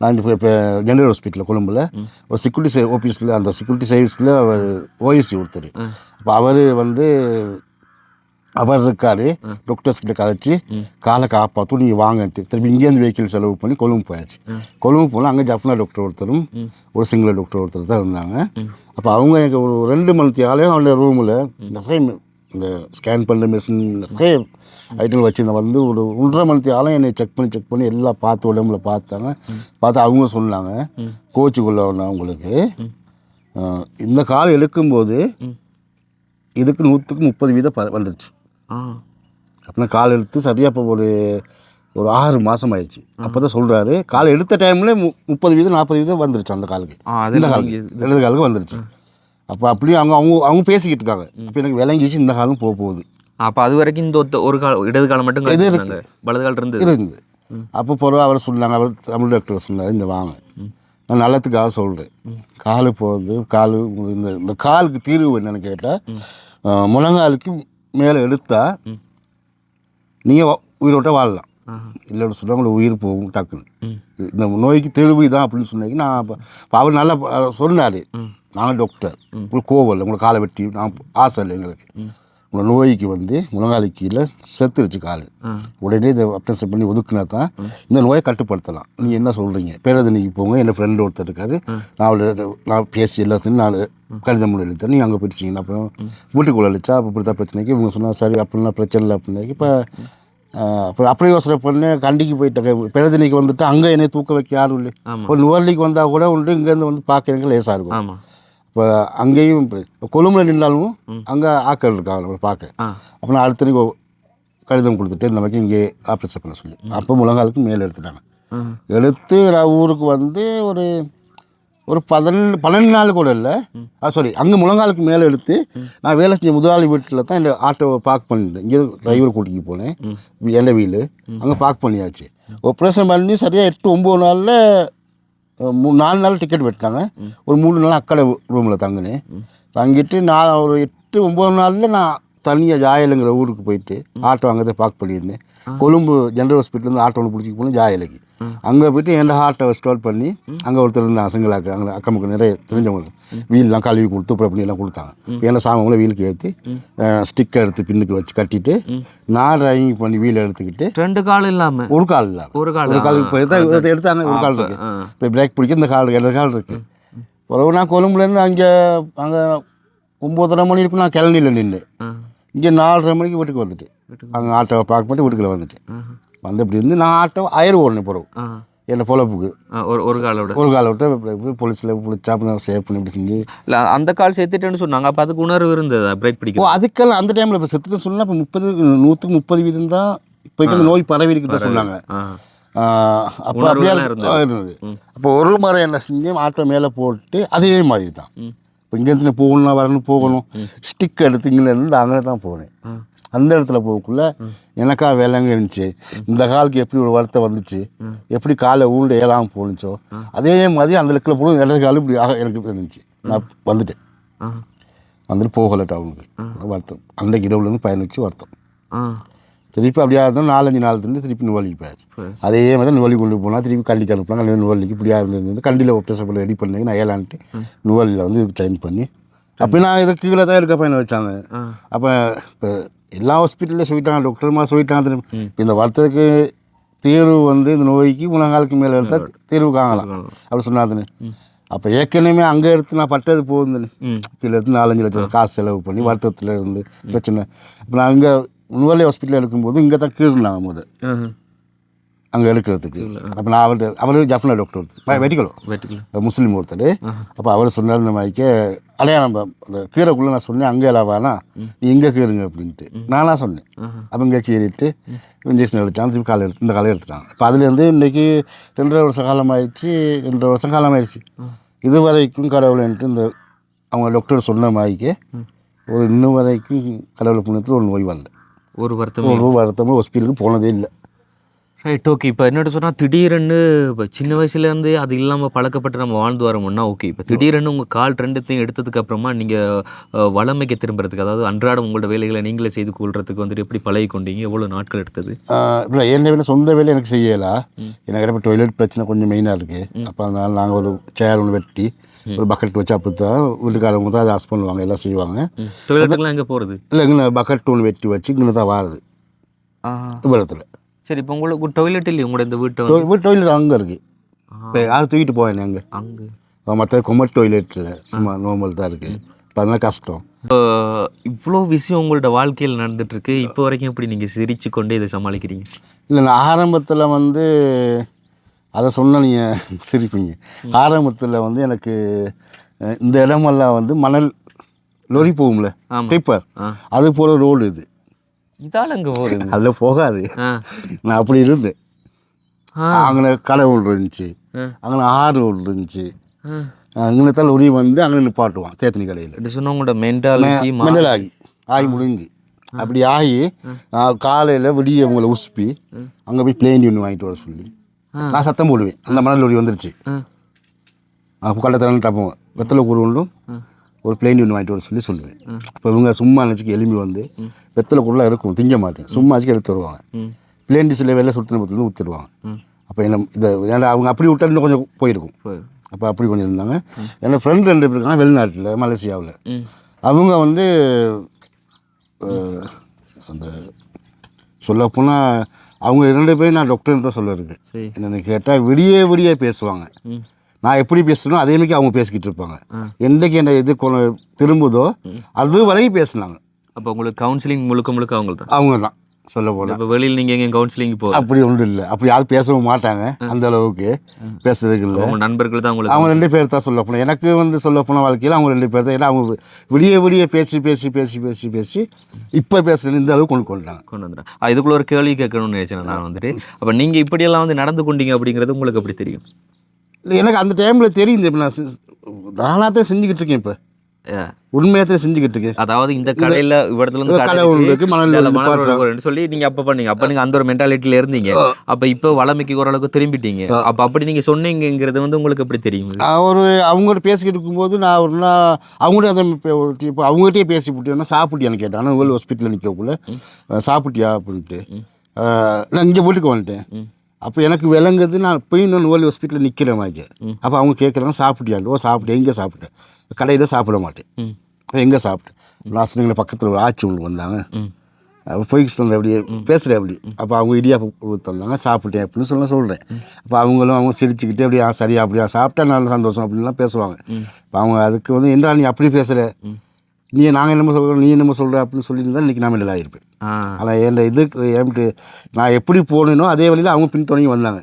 நான் இப்போ ஜெனரல் ஹாஸ்பிட்டலில் கொழும்புல ஒரு செக்யூரிட்டி ஆஃபீஸில் அந்த செக்யூரிட்டி சர்வீஸில் அவர் ஓஎஸ்சி ஒருத்தர். அப்போ அவர் வந்து அவர் இருக்காரு, டாக்டர்ஸ் கிட்ட கதைச்சி காலை காப்பாற்றும் நீங்கள் வாங்கன்ட்டு திருப்பி இங்கேருந்து வெஹிக்கிள் செலவு பண்ணி கொழும்பு போயாச்சு. கொழும்பு போனால் அங்கே ஜஃப்னா டாக்டர் ஒருத்தரும் ஒரு சிங்கள டாக்டர் ஒருத்தர் தான் இருந்தாங்க. அப்போ அவங்க எனக்கு ஒரு 2 மணித்தியாலையும் அவங்களோட ரூமில் நிறைய இந்த ஸ்கேன் பண்ணுற மிஷின் நிறைய ஐட்டங்கள் வச்சுருந்தேன். வந்து ஒரு 1.5 மணித்தியாலும் என்னை செக் பண்ணி எல்லாம் பார்த்து உடம்புல பார்த்தாங்க. பார்த்து அவங்க சொன்னாங்க, கோச்சுக்குள்ள அவங்களுக்கு இந்த கால் எடுக்கும்போது இதுக்கு 130% வந்துருச்சு. அப்படின்னா கால் எடுத்து சரியாக இப்போ ஒரு 6 மாதம் ஆயிடுச்சு. அப்போ தான் சொல்கிறாரு கால் எடுத்த டைமில் 30% வந்துருச்சு அந்த காலுக்கு. இந்த காலுக்கு இடது காலுக்கு வந்துருச்சு. அப்போ அப்படியே அவங்க பேசிக்கிட்டு இருக்காங்க. அப்போ எனக்கு விளங்கிச்சு இந்த காலம் போகுது. அப்போ அது வரைக்கும் இந்த ஒரு கால் இடது காலம் மட்டும் வலது கால் இருந்தது. அப்போ பிறகு அவர் சொன்னாங்க, அவர் தமிழ் டாக்டர் சொன்னார், இந்த வாங்க நான் நல்லத்துக்காக சொல்கிறேன். காலு போகிறது இந்த காலுக்கு தீர்வு என்னென்னு கேட்டால் முழங்காலுக்கு மேலே எடுத்தா நீங்கள் உயிரோட்ட வாழலாம், இல்லைன்னு சொன்னால் உங்களுக்கு உயிர் போகும் டக்குன்னு. இந்த நோய்க்கு தெளிவு தான் அப்படின்னு சொன்னீங்க. நான் இப்போ அவர் நல்லா சொன்னார், நாங்கள் டாக்டர், உங்களுக்கு கோவம் இல்லை, உங்களுக்கு காலை வெட்டி நான் ஆசை இல்லை எங்களுக்கு. உங்கள் நோய்க்கு வந்து முழங்காலுக்கு கீழே செத்துருச்சு கால், உடனே இதை ஆப்ரேஷன் பண்ணி ஒதுக்குனா தான் இந்த நோயை கட்டுப்படுத்தலாம். நீங்கள் என்ன சொல்கிறீங்க? பேரதனைக்கு போங்க, என் ஃப்ரெண்டு ஒருத்தர் இருக்காரு, நான் பேசி எல்லாத்தையும் நான் கடிதம் எழுத்தேன், நீங்கள் அங்கே போயிடுச்சிங்கன்னா அப்புறம் வீட்டுக்குள்ளே அழிச்சா அப்போ இப்படி தான் பிரச்சனைக்கு இவங்க சொன்னால் சரி அப்படின்னா பிரச்சனை இல்லை அப்படின்னாக்கி. இப்போ அப்புறம் அப்படியே யோசனை பண்ணி கண்டிக்கு போயிட்டாங்க. பேரதனைக்கு வந்துட்டு அங்கே என்னை தூக்க வைக்க யாரும் இல்லை. ஒரு நுவர்லிக்கு வந்தால் கூட உண்டு இங்கேருந்து வந்து பார்க்குறதுக்கு லேசாக இருக்கும். இப்போ அங்கேயும் கொழும்புல நின்றாலும் அங்கே ஆக்கள் இருக்காங்க பார்க்க. அப்போ நான் அடுத்த கடிதம் கொடுத்துட்டு இந்த மாதிரி இங்கே ஆப்ரேஷன் பண்ண சொல்லி அப்போ முழங்காலுக்கு மேலே எடுத்துட்டாங்க. எடுத்து நான் ஊருக்கு வந்து ஒரு 12 நாள் கூட இல்லை, சாரி அங்கே முழங்காலுக்கு மேலே எடுத்து நான் வேலை செஞ்ச முதலாளி வீட்டில் தான் இந்த ஆட்டோவை பார்க் பண்ணிட்டேன். இங்கே டிரைவர் கூட்டிக்கு போனேன், எந்த வீல் அங்கே பார்க் பண்ணியாச்சு. ஆப்ரேஷன் பண்ணி சரியாக 8-9 நாளில் 4 நாள் டிக்கெட் வெட்டாங்க. ஒரு 3 நாள் அக்கடை ரூமில் தங்கினேன். தங்கிட்டு நான் ஒரு 8-9 நாளில் நான் தனியாக ஜாயலுங்கிற ஊருக்கு போயிட்டு ஆட்டோ அங்கே தான் பார்க் பண்ணியிருந்தேன். கொழும்பு ஜென்ரல் ஹாஸ்பிட்டலேருந்து ஆட்டோ ஒன்று பிடிச்சி போனேன் ஜாயலுக்கு. அங்கே போய்ட்டு என் ஆட்டோவை ஸ்டார்ட் பண்ணி அங்கே ஒருத்தர் இருந்தாங்க சிங்களாக்கு, அங்கே அக்கம் பக்கம் நிறைய தெரிஞ்சவங்களுக்கு வீல்லாம் கழுவி கொடுத்து அப்புறம் பண்ணியெல்லாம் கொடுத்தாங்க. ஏன்னா சாமான்களை வீலுக்கு ஏற்றி ஸ்டிக்கை எடுத்து பின்னுக்கு வச்சு கட்டிட்டு நான் டிரைவிங் பண்ணி வீல் எடுத்துக்கிட்டு 2 கால் இல்லாமல் ஒரு கால் இப்போ எடுத்தாங்க. ஒரு கால் இருக்குது, இப்போ பிரேக் பிடிக்க இந்த கால் 2 கால் இருக்குது. பிறகு நான் கொழும்புலேருந்து அங்கே 9:30 மணி இருக்கும் நான் கிளம்பியில் நின்று இங்கே 4:30 மணிக்கு வீட்டுக்கு வந்துட்டு அங்கே ஆட்டோவை பார்க் பண்ணிட்டு வீட்டுக்குள்ள வந்துட்டேன். வந்து இப்படி இருந்து நான் ஆட்டோ ஓடணும் பிறகு என்னை பொழப்புக்கு ஒரு காலை விட்டு போலீஸில் பிடிச்சா சேவ் பண்ணி இப்படி செஞ்சு இல்லை அந்த கால் சேர்த்துட்டேன்னு சொன்னாங்க. அப்போ அதுக்கு உணர்வு இருந்தது பிரேக் பிடிக்கும். அதுக்கெல்லாம் அந்த டைமில் இப்போ செத்துட்டு சொன்னால் இப்போ 100% தான் இப்போக்கு அந்த நோய் பரவி இருக்குதான் சொன்னாங்க. அப்போ அப்படியே இருந்தது. அப்போ ஒரு முறை என்ன செஞ்சேன், ஆட்டோ மேலே போட்டு அதே மாதிரி தான் இப்போ இங்கேருந்து போகணும் ஸ்டிக் எடுத்து இங்கேருந்து அங்கே தான் போனேன். அந்த இடத்துல போகக்குள்ள எனக்கா வேலைங்க இருந்துச்சு. இந்த காலுக்கு எப்படி ஒரு வருத்தம் வந்துச்சு, எப்படி காலை ஊண்டு ஏழாமல் போணுச்சோ அதே மாதிரி அந்த இடத்துல போகணும். இடது காலம் இப்படி எனக்கு இருந்துச்சு. நான் வந்துட்டேன், வந்துட்டு போகலை டவுனுக்கு. வருத்தம் அன்றைக்கு இரவுலேருந்து பயணிச்சு வருத்தம். திருப்பி அப்படியா இருந்தாலும் 4-5 நாள் இருந்து திருப்பி நுவலிக்கு போயாச்சு. அதே மாதிரி நுவலி கொண்டு போனால் திருப்பி கண்டிக்கு அனுப்பினாங்க. நுவலிக்கு இப்படியா இருந்தது கண்டியில் ஆப்ரேஷன் பண்ணி ரெடி பண்ணி நான் ஏலான்ட்டு நுவலியில் வந்து சேஞ்ச் பண்ணி அப்போ நான் இதை கீழே தான் இருக்க பையனை வச்சாங்க. அப்போ இப்போ எல்லா ஹாஸ்பிட்டல்லையும் சொல்லிட்டாங்க, டாக்டர்மா சொல்லிட்டாங்க. இப்போ இந்த வருத்தத்துக்கு தீர்வு வந்து இந்த நோய்க்கு முழங்காலுக்கு மேலே எடுத்தால் தீர்வு காணலாம் அப்படி சொன்னாதுன்னு. அப்போ ஏற்கனவே அங்கே எடுத்து நான் பட்டது போகுதுன்னு கீழே எடுத்து 4-5 லட்சம் காசு செலவு பண்ணி வருத்தத்தில் இருந்து பிரச்சனை. இப்போ நான் இங்கே நுவலி ஹாஸ்பிட்டலில் இருக்கும்போது இங்கே தான் கீழ்னாங்க முதல் அங்கே எடுக்கிறதுக்கு. அப்போ நான் அவர் ஜஃப்னா டாக்டர் ஒருத்தர் வெட்டிக்கலோ முஸ்லீம் ஒருத்தர். அப்போ அவர் சொன்னார் இந்த மாதிரிக்கு அடையாளம் அந்த கீரைக்குள்ளே நான் சொன்னேன் அங்கே இல்லாவானா நீ இங்கே கீறுங்க அப்படின்ட்டு நானாக சொன்னேன். அப்போ இங்கே கீறிட்டு இன்ஜெக்ஷன் எடுத்தாங்க, திருப்பி காலை இந்த காலை எடுத்துட்டாங்க. இப்போ அதுலேருந்து இன்றைக்கி 2.5 வருஷ காலம் ஆயிடுச்சு. 2.5 வருஷம் காலம் ஆயிடுச்சு. இது வரைக்கும் கடவுள்ன்ட்டு இந்த அவங்க டாக்டர் சொன்ன மாதிரிக்கு ஒரு இன்னும் வரைக்கும் கடவுள் புண்ணியத்தில் ஒரு நோய் வரல. ஒரு வருத்தமும் ஹாஸ்பிட்டலுக்கு போனதே இல்லை. ரைட். ஓகே. இப்போ என்னட்டு சொன்னால் திடீரென்னு இப்போ சின்ன வயசுலேருந்து அது இல்லாமல் பழக்கப்பட்டு நம்ம வாழ்ந்து வரோம்னா ஓகே. இப்போ திடீரென்னு உங்கள் கால் 2த்தையும் எடுத்ததுக்கு அப்புறமா நீங்கள் வளமைக்கு திரும்புறதுக்கு, அதாவது அன்றாடம் உங்களோட வேலைகளை நீங்களே செய்து கொள்றதுக்கு வந்துட்டு எப்படி பழகி கொண்டீங்க? எவ்வளோ நாட்கள் எடுத்தது? இல்லை என் வேலை சொந்த வேலை எனக்கு செய்யலாம். எனக்கு இப்போ டொய்லெட் பிரச்சனை கொஞ்சம் மெயினாக இருக்குது. அப்போ அதனால் நாங்கள் ஒரு சேர் ஒன்று வெட்டி ஒரு பக்கெட் வச்சு அப்போ தான் வீட்டுக்காரவங்க தான் அதை ஹஸ் பண்ணுவாங்க, எல்லாம் செய்வாங்க. டொய்லெட்டுக்குலாம் எங்கே போகிறது? இல்லை இங்கே பக்கெட் ஒன்று வெட்டி வச்சு இங்கே தான் வாருது இவ்வளத்தில். சரி. இப்போ உங்களுக்கு டொய்லெட் இல்லையா உங்களோட இந்த வீட்டை? டொய்லெட் அங்கே இருக்குது. இப்போ யாரும் தூக்கிட்டு போவேன் அங்கே மற்ற கொமட் டொய்லெட் இல்லை, சும்மா நார்மல் தான் இருக்குது. இப்போ அதெல்லாம் கஷ்டம். இப்போ இவ்வளோ விஷயம் உங்களோட வாழ்க்கையில் நடந்துட்டுருக்கு. இப்போ வரைக்கும் எப்படி நீங்கள் சிரிச்சு கொண்டே இதை சமாளிக்கிறீங்க? இல்லை நான் ஆரம்பத்தில் வந்து அதை சொன்னால் நீங்கள் சிரிப்பீங்க. ஆரம்பத்தில் வந்து எனக்கு இந்த இடமெல்லாம் வந்து மணல் லொரி போகும்ல டிப்பர், அது போல் ரோடு இது. இதால் அங்கே போகுது? அதில் போகாது. நான் அப்படி இருந்தேன். அங்கே கடை ஒன்று இருந்துச்சு, அங்கே ஆறு ஒன்று இருந்துச்சு. அங்கே தான் லொரி வந்து அங்கே நிப்பாட்டுவான் தேத்தனி கடையில். இப்படி சொன்னால் உங்களோட மென்டல் ஆகி முடிஞ்சு அப்படி ஆகி காலையில் விடிய உங்களை உசுப்பி அங்கே போய் பிளேன் ஒன்று வாங்கிட்டு வர சொல்லி நான் சத்தம் போடுவேன். அந்த மணல் லொரி வந்துருச்சு. கள்ளத்தரன்னு டப்போம் வெத்தலை கூறு ஒன்றும் ஒரு பிளேன் ஒன்று வாங்கிட்டு வர சொல்லுவேன். இப்போ இவங்க சும்மா நினச்சிக்கு எலும்பி வந்து வெத்தலை கூடலாம் இருக்கும், திங்க மாட்டேன், சும்மா வச்சுக்கு எடுத்து வருவாங்க. பிளேன் டிஷ்ஷில் வெள்ளை சுற்றின பத்திலேருந்து ஊற்றிடுவாங்க. அப்போ என்ன இதை அவங்க அப்படி விட்டா இன்னும் கொஞ்சம் போயிருக்கும். அப்போ அப்படி கொஞ்சம் இருந்தாங்க. என்னோடய ஃப்ரெண்ட் 2 பேர் இருக்காங்க வெளிநாட்டில், மலேசியாவில். அவங்க வந்து அந்த சொல்லப்போனால் அவங்க 2 பேரும் நான் டாக்டர்னு தான் சொல்ல இருக்கேன். என்னென்னு கேட்டால் விடிய பேசுவாங்க. நான் எப்படி பேசுகிறோம் அதே மாதிரி அவங்க பேசிக்கிட்டு இருப்பாங்க. என்றைக்கு என்னை எதிர்கொள்ள திரும்புதோ அது வரைக்கும் பேசினாங்க. அப்போ உங்களுக்கு கவுன்சிலிங் முழுக்க அவங்க தான் சொல்ல போனால். இப்போ வெளியில் நீங்கள் எங்கே கவுன்சிலிங் போகும் அப்படி ஒன்றும் இல்லை. அப்படி யாரும் பேசவும் மாட்டாங்க, அந்த அளவுக்கு பேசுறதுக்கு இல்லை. அவங்க நண்பர்கள் தான் உங்களுக்கு? அவங்க 2 பேர் தான் சொல்ல போனேன். எனக்கு வந்து சொல்ல போன வாழ்க்கையில் அவங்க 2 பேர் தான். ஏன்னா அவங்க விடிய பேசி இப்போ பேசுறது இந்த அளவுக்கு கொண்டு வந்துடுறேன். இதுக்குள்ள ஒரு கேள்வி கேட்கணும்னு நினைச்சேன் நான் வந்துட்டு. அப்போ நீங்கள் இப்படியெல்லாம் வந்து நடந்து கொண்டீங்க அப்படிங்கிறது உங்களுக்கு எப்படி தெரியும்? இல்லை எனக்கு அந்த டைமில் தெரியுது. இப்போ நானாக தான் செஞ்சுக்கிட்டு இருக்கேன். இப்போ உண்மையாக செஞ்சுக்கிட்டு இருக்கேன். அதாவது இந்த கடையில் இவ்விடத்துல கடை ஒன்று இருக்குது, மணல் சொல்லி நீங்கள் அப்போ பண்ணீங்க. அப்போ நீங்கள் அந்த ஒரு மென்டாலிட்டியில் இருந்தீங்க. அப்போ இப்போ வளமைக்கு ஓரளவுக்கு திரும்பிட்டீங்க. அப்போ அப்படி நீங்கள் சொன்னீங்கிறது வந்து உங்களுக்கு எப்படி தெரியும்? அவங்கள்ட்ட பேசிக்கிட்டு இருக்கும்போது நான் ஒரு நாள் அவங்கள்ட்ட அந்த இப்போ அவங்ககிட்டயே பேசி விட்டேன்னா சாப்பிட்டியான்னு கேட்டேன். ஆனால் உங்கள் ஹாஸ்பிட்டலில் நிற்கக்குள்ள சாப்பிட்டியா அப்படின்ட்டு நான் இங்கே வீட்டுக்கு வந்துட்டேன். அப்போ எனக்கு விளங்குது நான் போய் இன்னொன்று ஓல்டு ஹாஸ்பிட்டலில் நிற்கிற மாதிரி. அப்போ அவங்க கேட்குறாங்க சாப்பிட்டியாண்டு. சாப்பிட்டேன். எங்கே சாப்பிட்டேன்? கடையில் சாப்பிட மாட்டேன். எங்கே சாப்பிட்டேன்? நான் சொன்னீங்களே பக்கத்தில் ஒரு ஆட்சி ஒன்று வந்தாங்க, அப்போ போய் தந்தேன் அப்படி பேசுகிறேன் அப்படி. அப்போ அவங்க இடியாப்பம் தந்தாங்க, சாப்பிட்டேன் அப்படின்னு சொல்கிறேன். அப்போ அவங்க சிரிச்சுக்கிட்டே அப்படியே சரியா அப்படியா சாப்பிட்டா நல்ல சந்தோஷம் அப்படின்லாம் பேசுவாங்க. இப்போ அவங்க அதுக்கு வந்து என்ன நீ அப்படி பேசுகிற, நாங்கள் என்னமோ சொல்கிறோம், நீ என்னமோ சொல்கிற அப்படின்னு சொல்லியிருந்தா இன்றைக்கி நான் நல்லா இருப்பேன். ஆனால் என் இதுக்கு நான் எப்படி போகணுன்னோ அதே வழியில் அவங்க பின்தொடங்கி வந்தாங்க.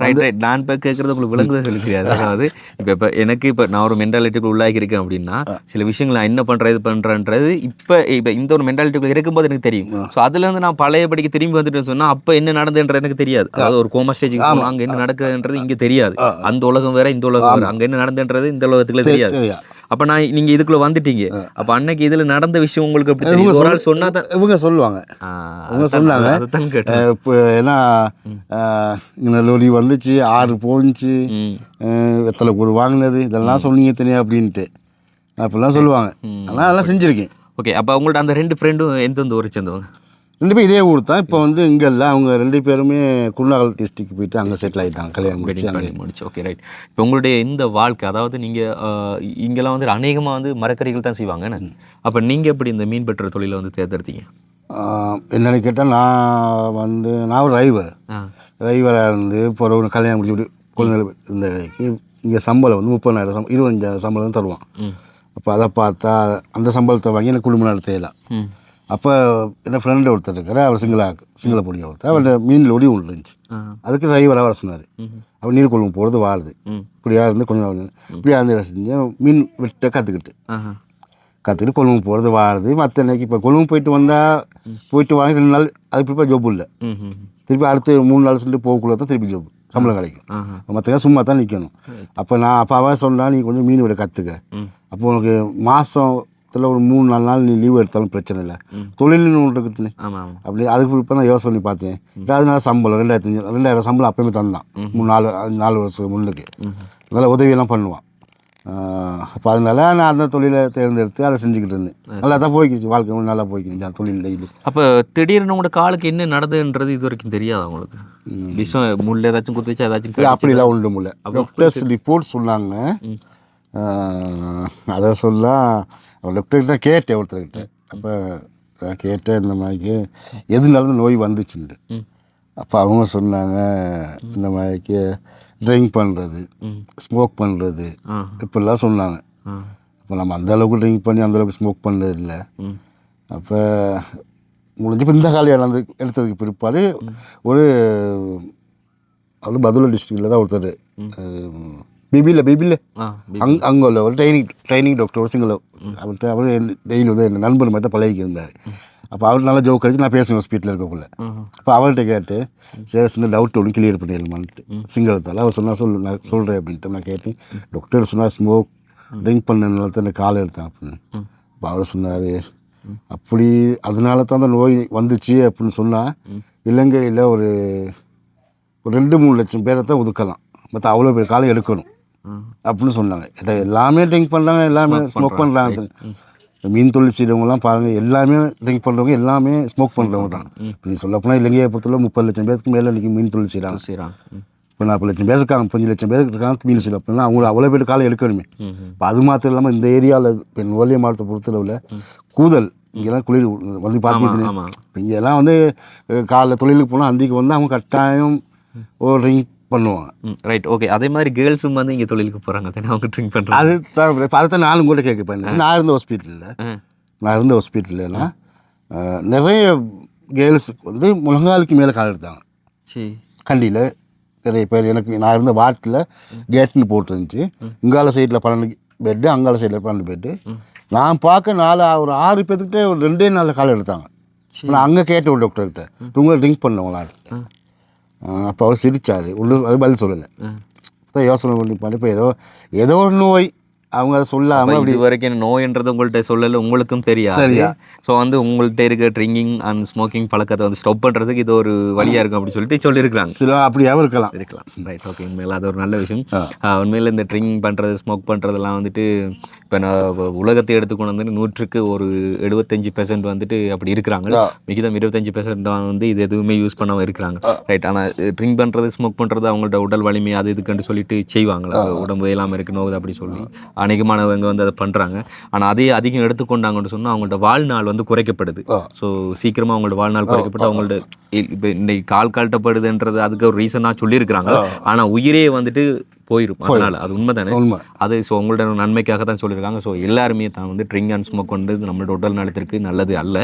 ரைட். நான் இப்போ கேட்குறது உங்களுக்கு விளங்குதான் சொல்லிக்கிறேன். அதாவது இப்போ எனக்கு இப்போ நான் ஒரு மென்டாலிட்டிக்குள்ள உள்ளாகிருக்கேன் அப்படின்னா சில விஷயங்கள் நான் என்ன பண்ணுறது பண்ணுறேன்றது இப்போ இந்த ஒரு மென்டாலிட்டிக்குள்ள இருக்கும்போது எனக்கு தெரியும். ஸோ அதுலேருந்து நான் பழையபடிக்கு திரும்பி வந்துட்டு சொன்னால் அப்போ என்ன நடந்துன்றது எனக்கு தெரியாது. அதாவது ஒரு கோமா ஸ்டேஜுக்கு அங்கே என்ன நடக்குதுன்றது இங்கே தெரியாது. அந்த உலகம் வேற, இந்த உலகம் வேறு. அங்கே என்ன நடந்துன்றது இந்த உலகத்துக்குள்ள தெரியாது. அப்போ நீங்கள் இதுக்குள்ளே வந்துட்டீங்க. அப்போ அன்னைக்கு இதில் நடந்த விஷயம் உங்களுக்கு எப்படி தெரியும்? ஒரு ஆள் சொன்னா தான் இவங்க சொல்லுவாங்க. அவங்க சொன்னாங்க இப்போ ஏன்னா இங்கே லொரி வந்துச்சு, 6 போச்சு, வெத்தலை கூறு வாங்கினது, இதெல்லாம் சொன்னீங்க தெரியும் அப்படின்ட்டு அப்படிலாம் சொல்லுவாங்க. ஆனால் அதெல்லாம் செஞ்சுருக்கேன். ஓகே. அப்போ அவங்கள்ட்ட அந்த 2 ஃப்ரெண்டும் எந்தெந்த ஊரை சேர்ந்தவங்க? 2 பேரும் இதே ஊர் தான். இப்போ வந்து இங்கே இல்லை, அவங்க 2 பேருமே குருநாகல் டிஸ்ட்ரிக்ட் போயிட்டு அங்கே செட்டில் ஆகிட்டாங்க, கல்யாணம் முடிச்சு. Okay right. இப்போ உங்களுடைய இந்த வாழ்க்கை, அதாவது நீங்கள் இங்கெல்லாம் வந்து அநேகமாக வந்து மரக்கறிகள் தான் செய்வாங்கன்னு. அப்போ நீங்கள் எப்படி இந்த மீன் பெற்ற தொழிலை வந்து தேர்ந்தெடுத்தீங்க? என்னென்னு கேட்டால் நான் ஒரு டிரைவராக இருந்து இப்போ ஒரு கல்யாணம் முடிச்சு குழந்தைகள் இந்த இங்கே சம்பளம் வந்து 30,000 25,000 சம்பளம் தான் தருவான். அப்போ அதை பார்த்தா அந்த சம்பளத்தை வாங்கி எனக்கு குடும்பம் நடத்தையலாம். அப்போ என்ன ஃப்ரெண்டு ஒருத்தர் இருக்கார், அவர் சிங்கள பொடியை ஒருத்தர், அவர்கிட்ட மீனில் ஒடி இருந்துச்சு. அதுக்கு டிரைவராக வர சொன்னார். அவர் நீர் கொள்ளும் போகிறது வாழுது இப்படியா இருந்து கொஞ்சம் இப்படியா இருந்து செஞ்சேன். மீன் விட்ட கற்றுக்கிட்டு கொழும்பு போகிறது வாழுது. மற்ற அன்னைக்கு இப்போ கொழும்பு போயிட்டு வாங்கி 2 நாள் அதுக்கு பிறப்பா ஜோப்பு இல்லை. திருப்பி அடுத்து 3 நாள் சென்று போகக்குள்ள தான் திருப்பி ஜோப்பு சம்பளம் கிடைக்கும். மற்ற சும்மா தான் நிற்கணும். அப்போ அவன் சொன்னால் நீ கொஞ்சம் மீன் விட கற்றுக்க, அப்போ உனக்கு மாதத்தில் ஒரு 3-4 நாள் நீ லீவ் எடுத்தாலும் பிரச்சனை இல்லை, தொழில்னு ஒன்று இருக்குதுன்னு. அப்படி அதுக்கு இப்போ நான் யோசனை பண்ணி பார்த்தேன். அதனால சம்பளம் 2000 சம்பளம் அப்போயுமே தந்தான். 4 வருஷம் முன்னுக்கு நல்லா உதவியெல்லாம் பண்ணுவான். அப்போ அதனால நான் அந்த தொழிலை தேர்ந்தெடுத்து அதை செஞ்சுக்கிட்டு இருந்தேன். நல்லா தான் போய்க்கிச்சு, வாழ்க்கை நல்லா போய்க்கிச்சு அந்த தொழில் டெய்லி. அப்போ திடீர்னு உங்களோட காலுக்கு என்ன நடந்ததுன்றது இது வரைக்கும் தெரியாது உங்களுக்கு? விஷம் முள்ள ஏதாச்சும் குத்துச்சு ஏதாச்சும்? அப்படிலாம் ஒன்றும் இல்லை. டாக்டர்ஸ் ரிப்போர்ட் சொன்னாங்க. அதை டாக்டர்கிட்ட கேட்டேன் ஒருத்தர்கிட்ட. அப்போ கேட்டேன் இந்த மாதிரி எதுனாலும் நோய் வந்துச்சுண்டு. அப்போ அவங்க சொன்னாங்க இந்த மாதிரிக்கு ட்ரிங்க் பண்ணுறது, ஸ்மோக் பண்ணுறது இப்படிலாம் சொன்னாங்க. அப்போ நம்ம அந்தளவுக்கு ட்ரிங்க் பண்ணி அந்தளவுக்கு ஸ்மோக் பண்ணுறது இல்லை. அப்போ முடிஞ்சு இப்போ இந்த காலையில் எடுத்ததுக்கு பிற்பாடு ஒரு பதுளை டிஸ்ட்ரிக்டில் தான் ஒருத்தர் பிபியில் அங்கே உள்ள ஒரு ட்ரைனிங் டாக்டர் ஒரு சிங்கள அவர்கிட்ட அவர் டெய்லி வந்து என் நண்பர் மாதிரி தான் பழகி இருந்தார். அப்போ அவர் நல்லா ஜோக் அடிச்சு நான் பேசுவேன் ஹாஸ்பிட்டலில் இருக்கக்குள்ள. அப்போ அவர்கிட்ட கேட்டு சரி சின்ன டவுட் ஒன்று கிளியர் பண்ணிடலாமான்ட்டு சிங்களத்தால் அவர் சொன்னால் நான் சொல்கிறேன் அப்படின்ட்டு நான் கேட்டேன். டாக்டர் சொன்னால் ஸ்மோக் ட்ரிங்க் பண்ணனால தான் இந்த காலை எடுத்தேன் அப்படின்னு. அப்போ அவர் சொன்னார் அப்படி அதனால தான் அந்த நோய் வந்துச்சு அப்படின்னு சொன்னால் இலங்கையில் ஒரு 2-3 லட்சம் பேரை தான் ஒதுக்கலாம், மற்ற அவ்வளோ பேர் காலை எடுக்கணும் அப்படின்னு சொன்னாங்க. எல்லாமே ட்ரிங்க் பண்ணுறாங்க, எல்லாமே ஸ்மோக் பண்ணுறாங்க. மீன் தொழில் செய்கிறவங்கலாம் பாருங்கள், எல்லாமே ட்ரிங்க் பண்ணுறவங்க எல்லாமே ஸ்மோக் பண்ணுறவங்க தான். இப்படி சொல்லப்போனால் இலங்கையை பொறுத்தவரை 30 லட்சம் பேருக்கு மேலே இன்றைக்கி மீன் தொழில் செய்கிறாங்க. இப்போ 40 லட்சம் பேர் இருக்காங்க, 5 லட்சம் பேர் இருக்காங்க மீன் செய்யலாம் அப்படின்னா அவங்க அவ்வளோ பேர் காலை எடுக்கணுமே. இப்போ அது மாத்திரம் இல்லாமல் இந்த ஏரியாவில் இப்போ நுவரெலியா மாவட்டத்தை பொறுத்தளவில் கூதல் இங்கெல்லாம் குளிர் வந்து பார்த்துக்கிட்டு இப்போ இங்கெல்லாம் வந்து காலைல தொழிலுக்கு போனால் அந்திக்கு வந்து அவங்க கட்டாயம் ஒரு ட்ரிங்க் பண்ணுவாங்க. Right, okay. அதே மாதிரி கேர்ள்ஸும் வந்து இங்கே தொழிலுக்கு போகிறாங்க தானே, அவங்க ட்ரிங்க் பண்ணுறாங்க. அதுதான் நானும் கூட கேட்கப்பேன். நான் இருந்த ஹாஸ்பிட்டலில் நிறைய கேர்ள்ஸுக்கு வந்து முழங்காலுக்கு மேலே கால் எடுத்தாங்க. கண்டியில் நிறைய பேர். நான் இருந்த வார்டில் கேட்னு போட்டுருந்துச்சு. இங்கால சைடில் 12 பெட்டு, அங்கால சைடில் 12 பெட்டு. நான் பார்க்க ஒரு 6 பேர்த்துக்கிட்டே ஒரு 2 நாளில் கால் எடுத்தாங்க. நான் அங்கே கேட்டேன் ஒரு டாக்டர்கிட்ட, இவங்களை ட்ரிங்க் பண்ணவங்களா? அப்போ அவர் சிரித்தார், ஒன்றும் அது பதில் சொல்லலை. தான் யோசனை பண்ணி பண்ணி இப்போ ஏதோ ஒரு நோய் அவங்க அதை சொல்லாமல் அப்படி இது வரைக்கும் நோய்ன்றது உங்கள்கிட்ட சொல்லலை, உங்களுக்கும் தெரியாது. ஸோ வந்து உங்கள்கிட்ட இருக்க ட்ரிங்கிங் அண்ட் ஸ்மோக்கிங் பழக்கத்தை வந்து ஸ்டாப் பண்ணுறதுக்கு இது ஒரு வழியாக இருக்கும் அப்படின்னு சொல்லிட்டு சொல்லியிருக்காங்க. சில அப்படியாகவும் இருக்கலாம். Right, okay. உண்மையில் அது ஒரு நல்ல விஷயம். உண்மையில் இந்த ட்ரிங்க் பண்ணுறது ஸ்மோக் பண்ணுறதெல்லாம் வந்துட்டு இப்போ நான் உலகத்தை எடுத்துக்கொண்டு வந்து 100க்கு ஒரு 75% வந்துட்டு அப்படி இருக்கிறாங்க. மிகிதம் 25% வந்து இது எதுவுமே யூஸ் பண்ணாமல் இருக்கிறாங்க. ரைட், ஆனால் ட்ரிங்க் பண்ணுறது ஸ்மோக் பண்ணுறது அவங்களோட உடல் வலிமை அது இதுக்குன்னு சொல்லிட்டு செய்வாங்களா, உடம்பு எல்லாமே இருக்கணும் அப்படி சொல்லி அநேகமானவங்க வந்து அதை பண்ணுறாங்க. ஆனால் அதே அதிகம் எடுத்துக்கொண்டாங்கன்னு சொன்னால் அவங்களோட வாழ்நாள் வந்து குறைக்கப்படுது. ஸோ சீக்கிரமாக அவங்களோட வாழ்நாள் குறைக்கப்பட்டு அவங்களோட இப்போ இன்னைக்கு கால் காட்டப்படுதுன்றது அதுக்கு ஒரு ரீசனாக சொல்லியிருக்கிறாங்க. ஆனால் உயிரே வந்துட்டு போயிடும். அதனால் அது உண்மை தானே, அது ஸோ உங்களோட நன்மைக்காக தான் சொல்லியிருக்காங்க. ஸோ எல்லாருமே தான் வந்து ட்ரிங்க் அண்ட் ஸ்மோக் வந்து நம்மளோட உடல் நலத்திற்கு நல்லது அல்ல.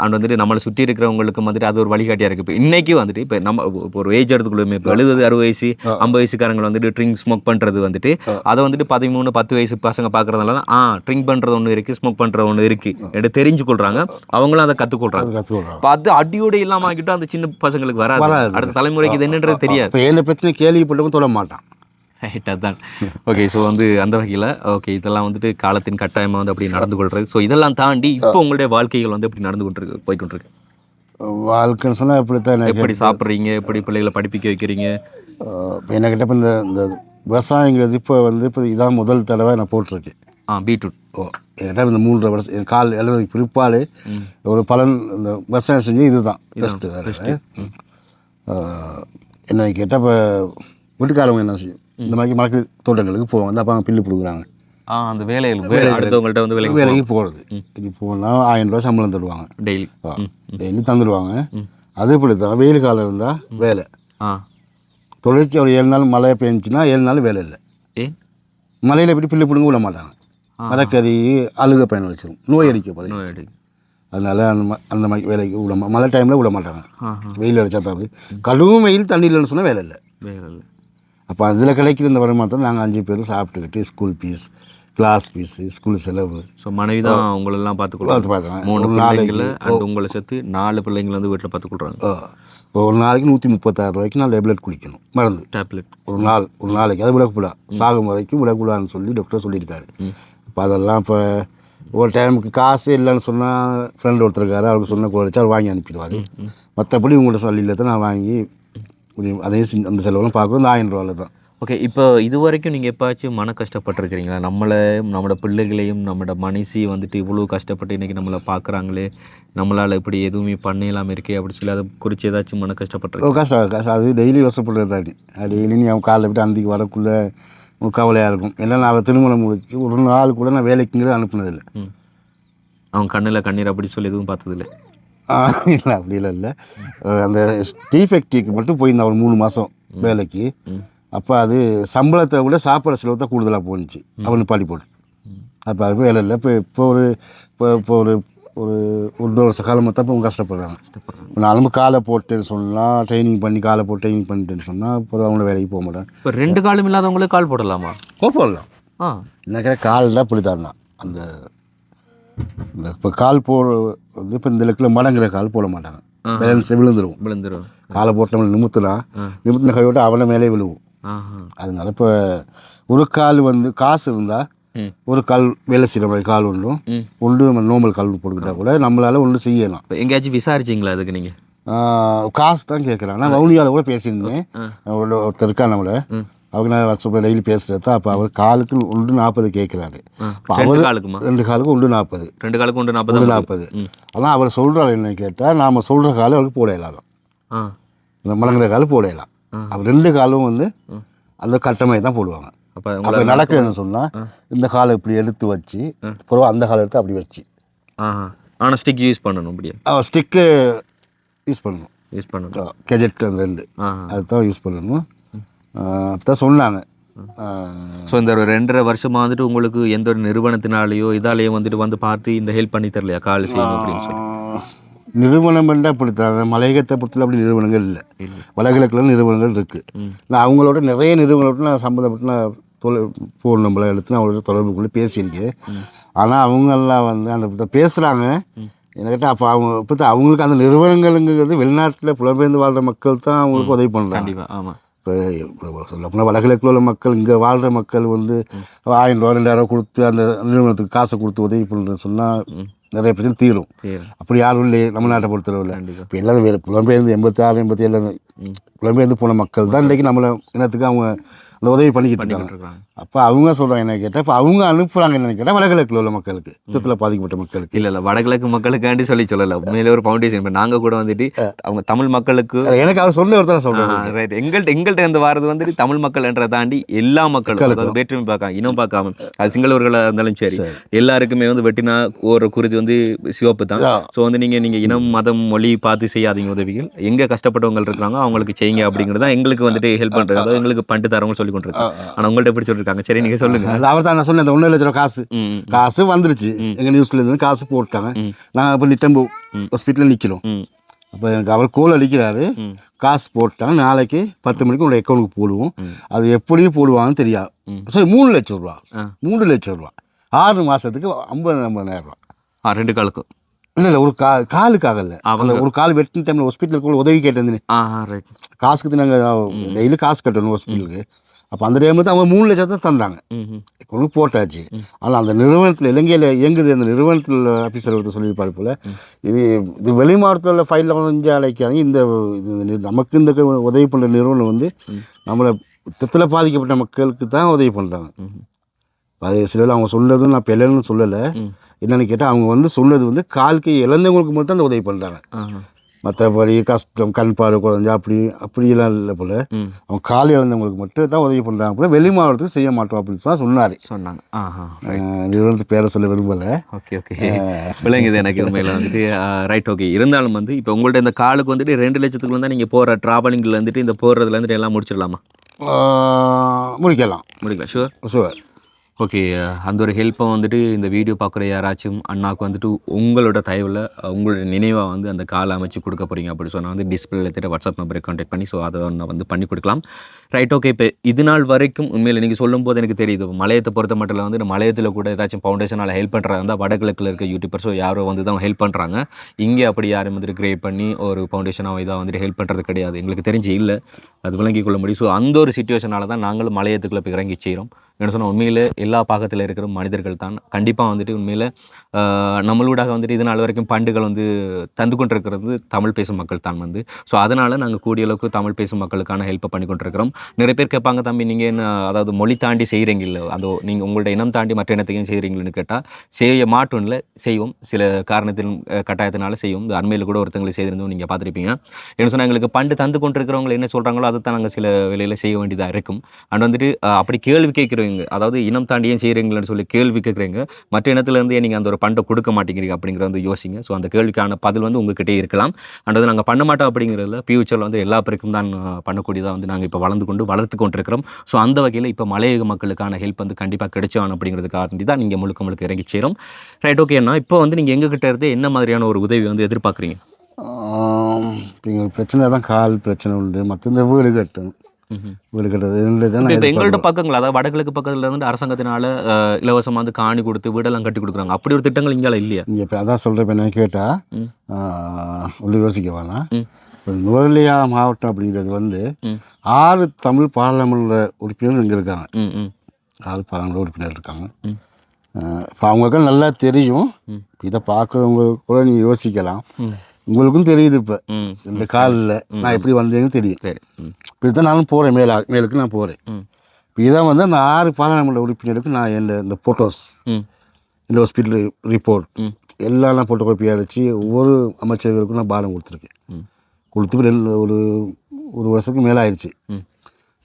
அண்ட் வந்துட்டு நம்மளை சுற்றி இருக்கிறவங்களுக்கு வந்துட்டு அது ஒரு வழிகாட்டியாக இருக்குது. இப்போ இன்றைக்கி வந்துட்டு இப்போ நம்ம ஒரு ஏஜ் எடுத்துக்குள்ளே இப்போ 70-60 வயசு 50 வயசுக்காரங்களை வந்துட்டு ட்ரிங்க் ஸ்மோக் பண்ணுறது வந்துட்டு அதை வந்துட்டு 13-10 வயசு பசங்க பார்க்குறதுனால தான் ட்ரிங்க் பண்ணுறது ஒன்று இருக்குது, ஸ்மோக் பண்ணுறது ஒன்று இருக்குது எடுத்து தெரிஞ்சு கொள்கிறாங்க. அவங்களும் அதை கற்றுக்கொள்கிறாங்க. இப்போ அது அடியோடு இல்லாமல் ஆகிட்டு அந்த சின்ன பசங்களுக்கு வராது. அடுத்த தலைமுறைக்கு இது என்னன்றது தெரியாது. இப்போ எந்த பிரச்சனை கேள்விப்பட்டவங்க சொல்ல மாட்டான். ரைட், அதுதான். ஓகே, ஸோ வந்து அந்த வகையில் ஓகே இதெல்லாம் வந்துட்டு காலத்தின் கட்டாயமாக வந்து அப்படி நடந்து கொள்கிறது. ஸோ இதெல்லாம் தாண்டி இப்போ உங்களுடைய வாழ்க்கைகள் வந்து எப்படி நடந்து போய்கொண்டிருக்கு? வாழ்க்கைன்னு சொன்னால் எப்படித்தான், எப்படி சாப்பிட்றீங்க, எப்படி பிள்ளைகளை படிப்பிக்க வைக்கிறீங்க? என்கிட்ட இப்போ இந்த விவசாயங்கிறது இப்போ இதான் முதல் தடவை நான் போட்டிருக்கேன். பீட்ரூட். என்கிட்ட இந்த 3.5 வருஷம் கால் எழுதுறதுக்கு பிற்பாடு ஒரு பலன் இந்த விவசாயம் செஞ்சு இதுதான் பெஸ்ட்டு. என்ன கேட்டால் இப்போ வீட்டுக்காரவங்க என்ன செய்யும், இந்த மாதிரி மரக்கு தோட்டங்களுக்கு போவாங்க, வந்து அப்போ அவங்க பில்லு கொடுக்குறாங்க. அந்த அடுத்தவங்கள்ட்ட வந்து வேலைக்கு போகிறது. இது போனால் 1000 ரூபா சம்பளம் தருவாங்க டெய்லி தந்துடுவாங்க. அதே போல தான் வெயில் காலம் இருந்தால் வேலை தொடர்ச்சி ஒரு 7 நாள் மழை பெஞ்சுன்னா 7 நாள் வேலை இல்லை. மலையில் போய்ட்டு பில்லு பிடுங்க விட மாட்டாங்க. மரக்கறி அழுக பயணம் வச்சிடும், நோய் அடிக்க போகிறேன். அதனால அந்த மாதிரி வேலைக்கு மழை டைமில் விட மாட்டாங்க. ஆஹா. வெயில் அடித்தா தான் கடுவும் வெயில் தண்ணி இல்லைன்னு சொன்னால் வேலை இல்லை. வேலை இல்லை. அப்போ அதில் கிடைக்கிற இந்த வருமானத்தை நாங்கள் 5 பேர் சாப்பிட்டுக்கிட்டு school fees, class fees, school செலவு. ஸோ மனைவி தான் உங்களெல்லாம் பார்த்துக்கொள்ளும். பார்க்குறாங்க. 3 பிள்ளைங்கள அண்ட் உங்களை சேர்த்து 4 பிள்ளைங்களை வந்து வீட்டில் பார்த்துக்கொள்கிறாங்க. ஒரு நாளைக்கு 136 ரூபாய்க்கு நான் டேப்லெட் குடிக்கணும், மருந்து டேப்லெட் ஒரு நாளைக்கு. அது விடக்கூடா, சாகும் வரைக்கும் விடக்கூடாதுன்னு சொல்லி டாக்டர் சொல்லியிருக்காரு. இப்போ அதெல்லாம் இப்போ ஒரு டைமுக்கு காசு இல்லைன்னு சொன்னால் ஃப்ரெண்ட் ஒருத்தருக்காரு, அவருக்கு சொன்ன குறைச்சி அவர் வாங்கி அனுப்பிடுவார். மற்றபடி உங்கள்கிட்ட சொல்லியில் தான் நான் வாங்கி அதையும் அந்த செலவெல்லாம் பார்க்குறோம். இந்த 1000 ரூபாவில் தான். ஓகே. இப்போ இது வரைக்கும் நீங்கள் எப்பாச்சும் மன கஷ்டப்பட்டுருக்கிறீங்களா? நம்மளோட பிள்ளைகளையும் நம்மளோட மனசி வந்துட்டு இவ்வளோ கஷ்டப்பட்டு இன்றைக்கி நம்மளை பார்க்குறாங்களே, நம்மளால் இப்படி எதுவுமே பண்ண இல்லாமல் இருக்கே அப்படி சொல்லி அதை குறித்து ஏதாச்சும் மன கஷ்டப்பட்டுருக்கு? கஷ்டம் அது டெய்லி வசப்படுறது தாண்டி டெய்லி நீ அவன் காலைல விட்டு அந்திக்கு வரக்குள்ளே கவலையாக இருக்கும். ஏன்னா நான் திருமணம் முடிச்சு ஒரு நாள் கூட நான் வேலைக்குங்கிறது அனுப்புனதில்லை. அவன் கண்ணில் கண்ணீர் அப்படி சொல்லி எதுவும் பார்த்ததில்லை? இல்லை அப்படிலாம் இல்லை. அந்த டிஃபெக்டிக்கு மட்டும் போயிருந்தேன் ஒரு 3 மாதம் வேலைக்கு. அப்போ அது சம்பளத்தை விட சாப்பாடு செலவு தான் கூடுதலாக போணுச்சு அவனு பாடி போட்டு. அப்போ அது வேலை இல்லை. இப்போ ஒரு 1 வருஷ காலமாக தான் இப்போ கஷ்டப்படுறாங்க. நானும் காலை போட்டேன்னு சொன்னால் ட்ரைனிங் பண்ணிட்டேன்னு சொன்னால் அப்புறம் அவங்கள வேலைக்கு போக மாட்டேன். இப்போ 2 காலும் இல்லாதவங்களே கால் போடலாமா? போடலாம். என்ன காலில் அப்படி தான் அந்த இப்போ கால் வந்து இப்போ இந்த இடத்துல மடங்கிற கால் போட மாட்டாங்க. பேலன்ஸை விழுந்துடும். காலை போட்டவங்க நிமித்தின கையோட்ட அவனை மேலே விழுவும். அதனால இப்போ ஒரு கால் வந்து காசு இருந்தால் ஒரு கால் வேலை செய்கிற மாதிரி கால் ஒன்றும் நம்ம நார்மல் கால் போட்டுக்கிட்டா கூட நம்மளால் ஒன்று செய்யலாம். எங்கேயாச்சும் விசாரிச்சிங்களா அதுக்கு? நீங்கள் காசு தான் கேட்குறாங்க. நான் வவுனியாவில் கூட பேசியிருந்தேன். ஒருத்தர் இருக்கா நம்மளை, அவங்க நான் வாட்ஸ்அப்பில் டெய்லி பேசுகிறது தான். அப்போ அவர் காலுக்கு 1.40 கேட்குறாரு. அவர் 2 காலுக்கு 1.40. 2 காலுக்கு 1.40. ஆனால் அவர் சொல்கிறார் என்ன கேட்டால், நாம் சொல்கிற காலம் அவருக்கு போடையலாம் தான், இந்த மலங்கிற காலம் போடையலாம். அவர் 2 காலும் வந்து அந்த கட்டமையை தான் போடுவாங்க. அப்போ நடக்குதுன்னு சொன்னால் இந்த காலை இப்படி எடுத்து வச்சு அப்புறம் அந்த காலை எடுத்து அப்படி வச்சு ஆனால் ஸ்டிக் யூஸ் பண்ணணும். அப்படியே ஸ்டிக்கு யூஸ் பண்ணணும். கெஜெட் அந்த 2 அதுதான் யூஸ் பண்ணணும் தான் சொன்னாங்க. ஸோ இந்த ஒரு 2.5 வருஷமாக வந்துட்டு உங்களுக்கு எந்த ஒரு நிறுவனத்தினாலேயோ இதாலேயோ வந்துட்டு வந்து பார்த்து இந்த ஹெல்ப் பண்ணி தரலையா கால் செய்யணும் அப்படின்னு சொல்லி? நிறுவனம் என்றால் அப்படித்தான். மலையகத்தை பொறுத்தல அப்படி நிறுவனங்கள் இல்லை. வடகிழக்குல நிறுவனங்கள் இருக்குது. நான் அவங்களோட நிறைய நிறுவனங்களோட நான் சம்மந்தப்பட்டு நான் ஃபோன் நம்பரை எடுத்து நான் அவங்களோட தொடர்புக்குள்ளே பேசியிருக்கேன். ஆனால் அவங்கெல்லாம் வந்து அந்த பேசுகிறாங்க என்கிட்ட. அப்போ இப்போ அவங்களுக்கு அந்த நிறுவனங்கள்ங்கிறது வெளிநாட்டில் புலம்பெயர்ந்து வாழ்கிற மக்கள் தான் அவங்களுக்கு உதவி பண்ணுறாங்க. ஆமாம். இப்போ சொல்லப்போனால் வடகிழக்கில் உள்ள மக்கள், இங்கே வாழ்கிற மக்கள் வந்து 1000 ரூபா 2000 கொடுத்து அந்த நிறுவனத்துக்கு காசை கொடுத்து உதவி பண்ணுறேன்னு சொன்னால் நிறைய பிரச்சனை தீரும். அப்படி யாரும் இல்லை நம்ம நாட்டை பொறுத்தளவில். இப்போ எல்லாரும் வேறு புலம்பெயர்ந்து 86 87 புலம்பெயர்ந்து போன மக்கள் தான் இன்றைக்கி நம்மளை இனத்துக்கு அவங்க அந்த உதவி பண்ணிக்கிட்டு இருக்காங்க. அப்போ அவங்க சொல்கிறாங்க என்ன கேட்டால், இப்போ அவங்க அனுப்புகிறாங்க என்னன்னு கேட்டால் வடகிழக்கில் உள்ள மக்களுக்கு, யுத்தத்தில் பாதிக்கப்பட்ட மக்களுக்கு. இல்லை வடகிழக்கு மக்களுக்காண்டி சொல்லலை, உண்மையிலே ஒரு ஃபவுண்டேஷன். இப்போ நாங்கள் கூட வந்துட்டு அவங்க தமிழ் மக்களுக்கு எனக்கு அவர் சொல்ல ஒருத்தர சொல்கிறாங்க. ரைட். எங்கள்கிட்ட இருந்து வாரது வந்துட்டு தமிழ் மக்கள்ன்றதை தாண்டி எல்லா மக்களும், அதாவது வேற்றுமை பார்க்காம இனம் பார்க்காம, அது சிங்களவர்களாக இருந்தாலும் சரி, எல்லாருக்குமே வந்து வெட்டினா ஒரு குருதி வந்து சிவப்பு தான். ஸோ வந்து நீங்கள் இனம் மதம் மொழி பார்த்து செய்யாதீங்க உதவிகள். எங்கே கஷ்டப்பட்டவங்க இருக்கிறாங்க அவங்களுக்கு செய்யுங்க அப்படிங்கிறது தான் எங்களுக்கு வந்துட்டு ஹெல்ப் பண்ணுறது. அதாவது எங்களுக்கு பண்ணிட்டு தரவங்க சொல்லி கொண்டிருக்காங்க. ஆனால் உங்கள்கிட்ட எப்படி சொல்லியிருக்காங்க? சரி, நீங்கள் சொல்லுங்க. அவர் தான் நான் சொன்னேன், இந்த 1 லட்ச ரூபா காசு வந்துருச்சு எங்கள் நியூஸ்ல இருந்து, காசு போட்டாங்க. நாங்கள் இப்போ நிட்டம்பு ஹாஸ்பிட்டலில் நிற்கிறோம். அப்போ எனக்கு அவர் கோல் அடிக்கிறாரு, காசு போட்டாங்க, நாளைக்கு 10 மணிக்கு உங்களோட அக்கௌண்ட்டுக்கு போடுவோம். அது எப்படியும் போடுவாங்கன்னு தெரியாது. சரி, 3 லட்சம் ரூபா 3 லட்சம் ரூபா 6 மாதத்துக்கு 50,000 ரூபா. 2 காலுக்கும் இல்லை ஒரு காலுக்காக இல்லை, ஒரு கால் வெட்டின டைமில் ஹாஸ்பிட்டலுக்கு உதவி கேட்டிருந்தேன். காசுக்கு நாங்கள் டெய்லி காசு கட்டணும் ஹாஸ்பிட்டலுக்கு. அப்போ அந்த டைமில் தான் அவங்க 3 லட்சத்தை தந்தாங்க, கொண்டு போட்டாச்சு. ஆனால் அந்த நிறுவனத்தில் இலங்கையில் இயங்குது அந்த நிறுவனத்தில் உள்ள ஆஃபீஸர் ஒருத்தர் சொல்லியிருப்பாரு போல், இது வெளி மாவட்டத்தில் உள்ள ஃபைலில் கொஞ்சம் அழைக்காங்க. இது நமக்கு இந்த உதவி பண்ணுற நிறுவனம் வந்து நம்மளை யுத்தத்தில் பாதிக்கப்பட்ட மக்களுக்கு தான் உதவி பண்ணுறாங்க. அது சில அவங்க சொன்னதும் நான் பெல்லன்னு சொல்லலை. என்னென்னு கேட்டால் அவங்க வந்து சொன்னது வந்து கால்கை இழந்தவங்களுக்கு மட்டும் தான் அந்த உதவி பண்ணுறாங்க. மற்றபடி கஷ்டம் கண் பார்வை குறைஞ்சா அப்படியெல்லாம் இல்லை போல். அவங்க கால் இழந்தவங்களுக்கு மட்டும் தான் உதவி பண்ணுறாங்க போல். வெளி மாவட்டத்துக்கு செய்ய மாட்டோம் அப்படின்னு தான் சொன்னாங்க. நிறுவனத்து பேரை சொல்ல விரும்பலை. ஓகே விளங்குது எனக்கு உண்மையில் வந்துட்டு. ரைட். ஓகே. இருந்தாலும் வந்து இப்போ உங்கள்ட்ட இந்த காலுக்கு வந்துட்டு 2 லட்சத்துக்கு வந்தால் நீங்கள் போகிற ட்ராவலிங்கில் வந்துட்டு இந்த போகிறதுல வந்துட்டு எல்லாம் முடிச்சிடலாமா? முடிக்கலாம். ஷுவர். ஓகே. அந்த ஒரு ஹெல்ப்பை வந்துட்டு இந்த வீடியோ பார்க்குற யாராச்சும் அண்ணாவுக்கு வந்துட்டு உங்களோட தயவில் உங்களோட நினைவாக வந்து அந்த காலை அமைச்சு கொடுக்க போகிறீங்க அப்படி சொன்னால் வந்து டிஸ்பிளேல எடுத்துகிட்டு வாட்ஸ்அப் நம்பரை கான்டாக்ட் பண்ணி ஸோ அதை நான் வந்து பண்ணி கொடுக்கலாம். Right, okay. இப்போ இது நாள் வரைக்கும் உண்மையில் நீங்கள் சொல்லும்போது எனக்கு தெரியுது, மலையத்தை பொறுத்த மட்டும் இல்லை வந்து இந்த மலையத்தில் கூட ஏதாச்சும் ஃபவுண்டேஷனால் ஹெல்ப் பண்ணுறாங்க இருந்தால் வடகிழக்கில் இருக்க யூடியூபர்ஸோ யாரோ வந்து தான் ஹெல்ப் பண்ணுறாங்க. இங்கே அப்படி யாரும் வந்துட்டு கிரியேட் பண்ணி ஒரு ஃபவுண்டேஷனாக இதாக வந்துட்டு ஹெல்ப் பண்ணுறது கிடையாது, எங்களுக்கு தெரிஞ்சு இல்லை. அது விளங்கிக் கொள்ள முடியும். ஸோ அந்த ஒரு சிச்சுவேஷனால தான் நாங்களும் மலையத்துக்குள்ளே போய் இறங்கி செய்கிறோம். என்ன சொன்னால் உண்மையில் எல்லா பாகத்தில் இருக்கிற மனிதர்கள் தான் கண்டிப்பாக வந்துட்டு உண்மையில் நம்மளூடாக வந்துட்டு இது நாள் வரைக்கும் பண்டுகள் வந்து தந்து கொண்டிருக்கிறது தமிழ் பேசும் மக்கள் தான் வந்து. ஸோ அதனால் நாங்கள் கூடிய அளவுக்கு தமிழ் பேசும் மக்களுக்கான ஹெல்ப்பை பண்ணி கொண்டிருக்கிறோம். நிறைய பேர் கேட்பாங்க, தம்பி நீங்கள் என்ன அதாவது மொழி தாண்டி செய்கிறீங்கள, அது நீங்கள் உங்களோட இனம் தாண்டி மற்ற இனத்தையும் செய்கிறீங்களன்னு கேட்டால் செய்ய மாட்டோம் இல்லை, செய்வோம். சில காரணத்தின் கட்டாயத்தினால செய்வோம். இந்த அண்மையில் கூட ஒருத்தங்களை செய்திருந்தோம், நீங்கள் பார்த்துருப்பீங்க. என்ன சொன்னால் எங்களுக்கு பண்டு தந்து கொண்டிருக்கிறவங்க என்ன சொல்கிறாங்களோ அதை தான் நாங்கள் சில வேலையில் செய்ய வேண்டியதாக இருக்கும். அண்ட் வந்துட்டு அப்படி கேள்வி கேட்குறவங்க, அதாவது இனம் தாண்டி ஏன் செய்கிறீங்களன்னு சொல்லி கேள்வி கேட்குறீங்க, மற்ற இனத்துலேருந்து நீங்கள் அந்த ஒரு பண்டை கொடுக்க மாட்டேங்கிறீங்க அப்படிங்கிற வந்து யோசிங்க. ஸோ அந்த கேள்விக்கான பதில் வந்து உங்ககிட்டே இருக்கலாம். அண்ட் வந்து நாங்கள் பண்ண மாட்டோம் அப்படிங்கிறதுல ஃபியூச்சரில் வந்து எல்லா பேருக்கும் தான் பண்ணக்கூடியதாக வந்து நாங்கள் இப்போ வளர்த்து கொண்டிருக்கிறோம். ஸோ அந்த வகையில் இப்போ மலையக மக்களுக்கான ஹெல்ப் வந்து கண்டிப்பாக கிடைச்சான் அப்படிங்கிறதுக்காண்டி தான் நீங்கள் முழுக்க இறங்கி சேரும். ரைட், ஓகேண்ணா. இப்போ வந்து நீங்கள் எங்ககிட்ட இருந்து என்ன மாதிரியான ஒரு உதவி வந்து எதிர்பார்க்குறீங்க? இப்போ எங்களுக்கு பிரச்சனை தான், கால் பிரச்சனை உண்டு, மற்ற இந்த வீடு கட்டணும். வீடு கட்டுறது இப்போ எங்களோட பக்கங்கள், அதாவது வடகிழக்கு பக்கத்தில் வந்து அரசாங்கத்தினால இலவசமாக வந்து காணி கொடுத்து வீடெல்லாம் கட்டி கொடுக்குறாங்க. அப்படி ஒரு திட்டங்கள் இங்கே இல்லையா? இங்கே இப்போ அதான் சொல்கிறேன். இப்போ என்ன கேட்டால் உள்ள யோசிக்க வேணாம். இப்போ நுவரெலியா மாவட்டம் அப்படிங்கிறது வந்து 6 தமிழ் பாராளுமன்ற உறுப்பினர்கள் இங்கே இருக்காங்க. 6 பாராளுமன்ற உறுப்பினர் இருக்காங்க. இப்போ அவங்களுக்கும் நல்லா தெரியும். இதை பார்க்குறவங்க கூட நீங்கள் யோசிக்கலாம். உங்களுக்கும் தெரியுது. இப்போ இந்த காலில் நான் எப்படி வந்தேன்னு தெரியும். சரி, இப்படி தான் நானும் போகிறேன், மேலுக்கு நான் போகிறேன். இப்போ இதான் வந்து அந்த 6 பாராளுமன்ற உறுப்பினருக்கு நான் இந்த ஃபோட்டோஸ், இந்த ஹாஸ்பிட்டல் ரிப்போர்ட் எல்லாம் நான் ஃபோட்டோ காப்பி அடித்து ஒவ்வொரு அமைச்சர்களுக்கும் நான் பாடம் கொடுத்துருக்கேன். கொடுத்து ஒரு வருஷத்துக்கு மேலே ஆயிடுச்சு.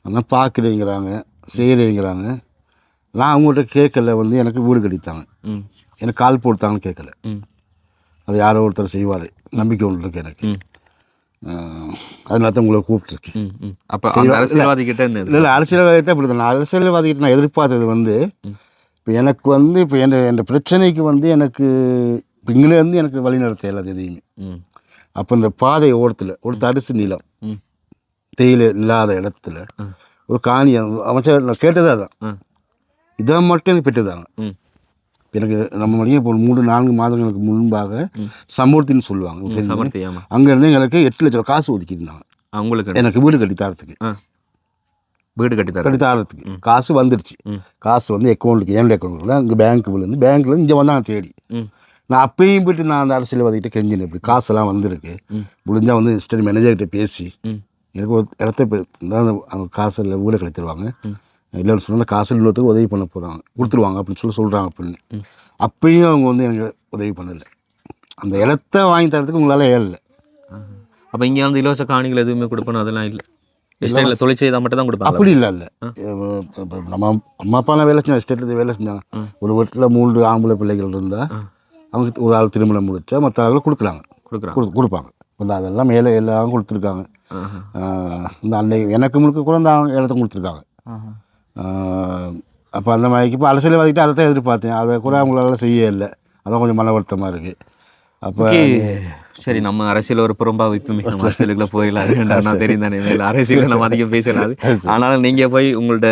ஆனால் பார்க்குறீங்கிறாங்க, செய்கிறீங்கிறாங்க. நான் அவங்கள்ட்ட கேட்கல, வந்து எனக்கு வீடு கட்டித்தாங்க, எனக்கு கால் போட்டாங்கன்னு கேட்கல. அது யாரோ ஒருத்தர் செய்வார், நம்பிக்கை ஒன்று இருக்குது எனக்கு. அதனால தான் உங்களை கூப்பிட்டுருக்கேன். அப்போ அரசியல்வாதிகிட்ட இல்லை, அரசியல்வாதிகிட்ட அப்படி தான். அரசியல்வாதிகிட்ட நான் எதிர்பார்த்தது வந்து, இப்போ எனக்கு வந்து இப்போ என் பிரச்சனைக்கு வந்து எனக்கு இப்போ இங்கிலேருந்து எனக்கு வழி நடத்த இல்லாத எதையுமே. அப்போ இந்த பாதை ஓரத்தில் ஒரு தரிசு நிலம், தேயிலை இல்லாத இடத்துல ஒரு காணி அமைச்சர் நான் கேட்டதே அதான். இதை மட்டும் எனக்கு பெற்றுதாங்க. எனக்கு நம்ம மணிக்கு இப்போ 3-4 மாதங்களுக்கு முன்பாக சமூர்த்தின்னு சொல்லுவாங்க, அங்கேருந்து எங்களுக்கு 8 லட்சம் ரூபா காசு ஒதுக்கியிருந்தாங்க. அவங்களுக்கு எனக்கு வீடு கட்டி தரத்துக்கு காசு வந்துடுச்சு. காசு வந்து அக்கௌண்ட்டுக்கு, என் அக்கௌண்ட்டில் அங்கே பேங்க்கில் இங்கே வந்தாங்க தேடி. நான் அப்பயும் போய்ட்டு நான் அந்த அரசியல்வாதிகிட்ட கெஞ்சினேன், இப்படி காசெல்லாம் வந்திருக்கு, முடிஞ்சால் வந்து ஸ்டேட் மேனேஜர்கிட்ட பேசி எனக்கு ஒரு இடத்த தான் அவங்க காசில் வீடு கழித்துருவாங்க, இல்லைன்னு சொன்னால் அந்த காசு இன்னொருத்தருக்கு உதவி பண்ண போகிறாங்க, கொடுத்துருவாங்க அப்படின்னு சொல்கிறாங்க அப்படின்னு. அப்பயும் அவங்க வந்து எனக்கு உதவி பண்ணலை. அந்த இடத்த வாங்கி தரத்துக்கு உங்களால் ஏறலை. அப்போ இங்கே வந்து இலவச காணிகள் எதுவுமே கொடுக்கணும் அதெல்லாம் இல்லை, எஸ்டேட்டில் தொழில் செய்தால் மட்டும் தான் கொடுப்பாங்க. அப்படி இல்லை. நம்ம அம்மா அப்பா வேலை செஞ்சாங்க, எஸ்டேட்டில் வேலை செஞ்சாங்க. ஒரு வீட்டில் 3 ஆம்பளை பிள்ளைகள் இருந்தால் அவங்க ஒரு ஆள் திருமணம் முடிச்சா மற்ற ஆளுகள் கொடுப்பாங்க. இந்த அதெல்லாம் மேலே எல்லாம் கொடுத்துருக்காங்க. இந்த அன்னைக்கு எனக்கு முழுக்க கூட இந்த இடத்த கொடுத்துருக்காங்க. அப்போ அந்த மாதிரிக்கு இப்போ அரசியல்வாதிக்கிட்ட அதை தான் எதிர்பார்த்தேன், அதை கூட அவங்களால செய்ய இல்லை. அதான் கொஞ்சம் மன வருத்தமாக இருக்குது. அப்போ சரி, நம்ம அரசியல் ஒரு புறம்பாக வைப்போமே, நம்ம அரசியலுக்குள்ள போயிடலாது, நான் தெரியும் தானே, அரசியல் நம்ம அதிகம் பேசலாது. ஆனாலும் நீங்கள் போய் உங்கள்ட்ட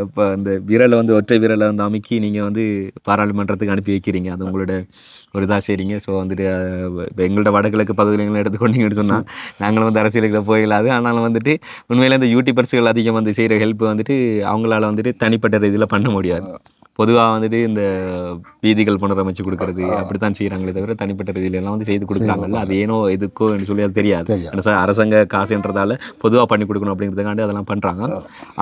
இப்போ இந்த விரலை வந்து ஒற்றை விரலை வந்து அமைக்கி நீங்கள் வந்து பாராளுமன்றத்துக்கு அனுப்பி வைக்கிறீங்க, அது உங்களோட ஒரு இதாக செய்கிறீங்க. ஸோ வந்துட்டு இப்போ எங்களோட வடகிழக்கு பகுதிகளை எடுத்துக்கொண்டீங்கன்னு சொன்னால் நாங்களும் வந்து அரசியலுக்குள்ள போயிடலாது. ஆனாலும் வந்துட்டு உண்மையிலே இந்த யூடியூபர்ஸுகள் அதிகம் வந்து செய்கிற ஹெல்ப் வந்துட்டு அவங்களால வந்துட்டு தனிப்பட்ட ரீதியில் பண்ண முடியாது. பொதுவாக வந்துட்டு இந்த வீதிகள் புனரமைச்சு கொடுக்கறது அப்படி தான் செய்கிறாங்களே தவிர தனிப்பட்ட ரீதியிலலாம் வந்து செய்து கொடுக்குறாங்கல்ல, அது ஏனோ எதுக்கோ சொல்லி அது தெரியாது. அரசாங்க காசுன்றதால பொதுவாக பண்ணி கொடுக்கணும் அப்படிங்கிறதுக்காண்டி அதெல்லாம் பண்ணுறாங்க.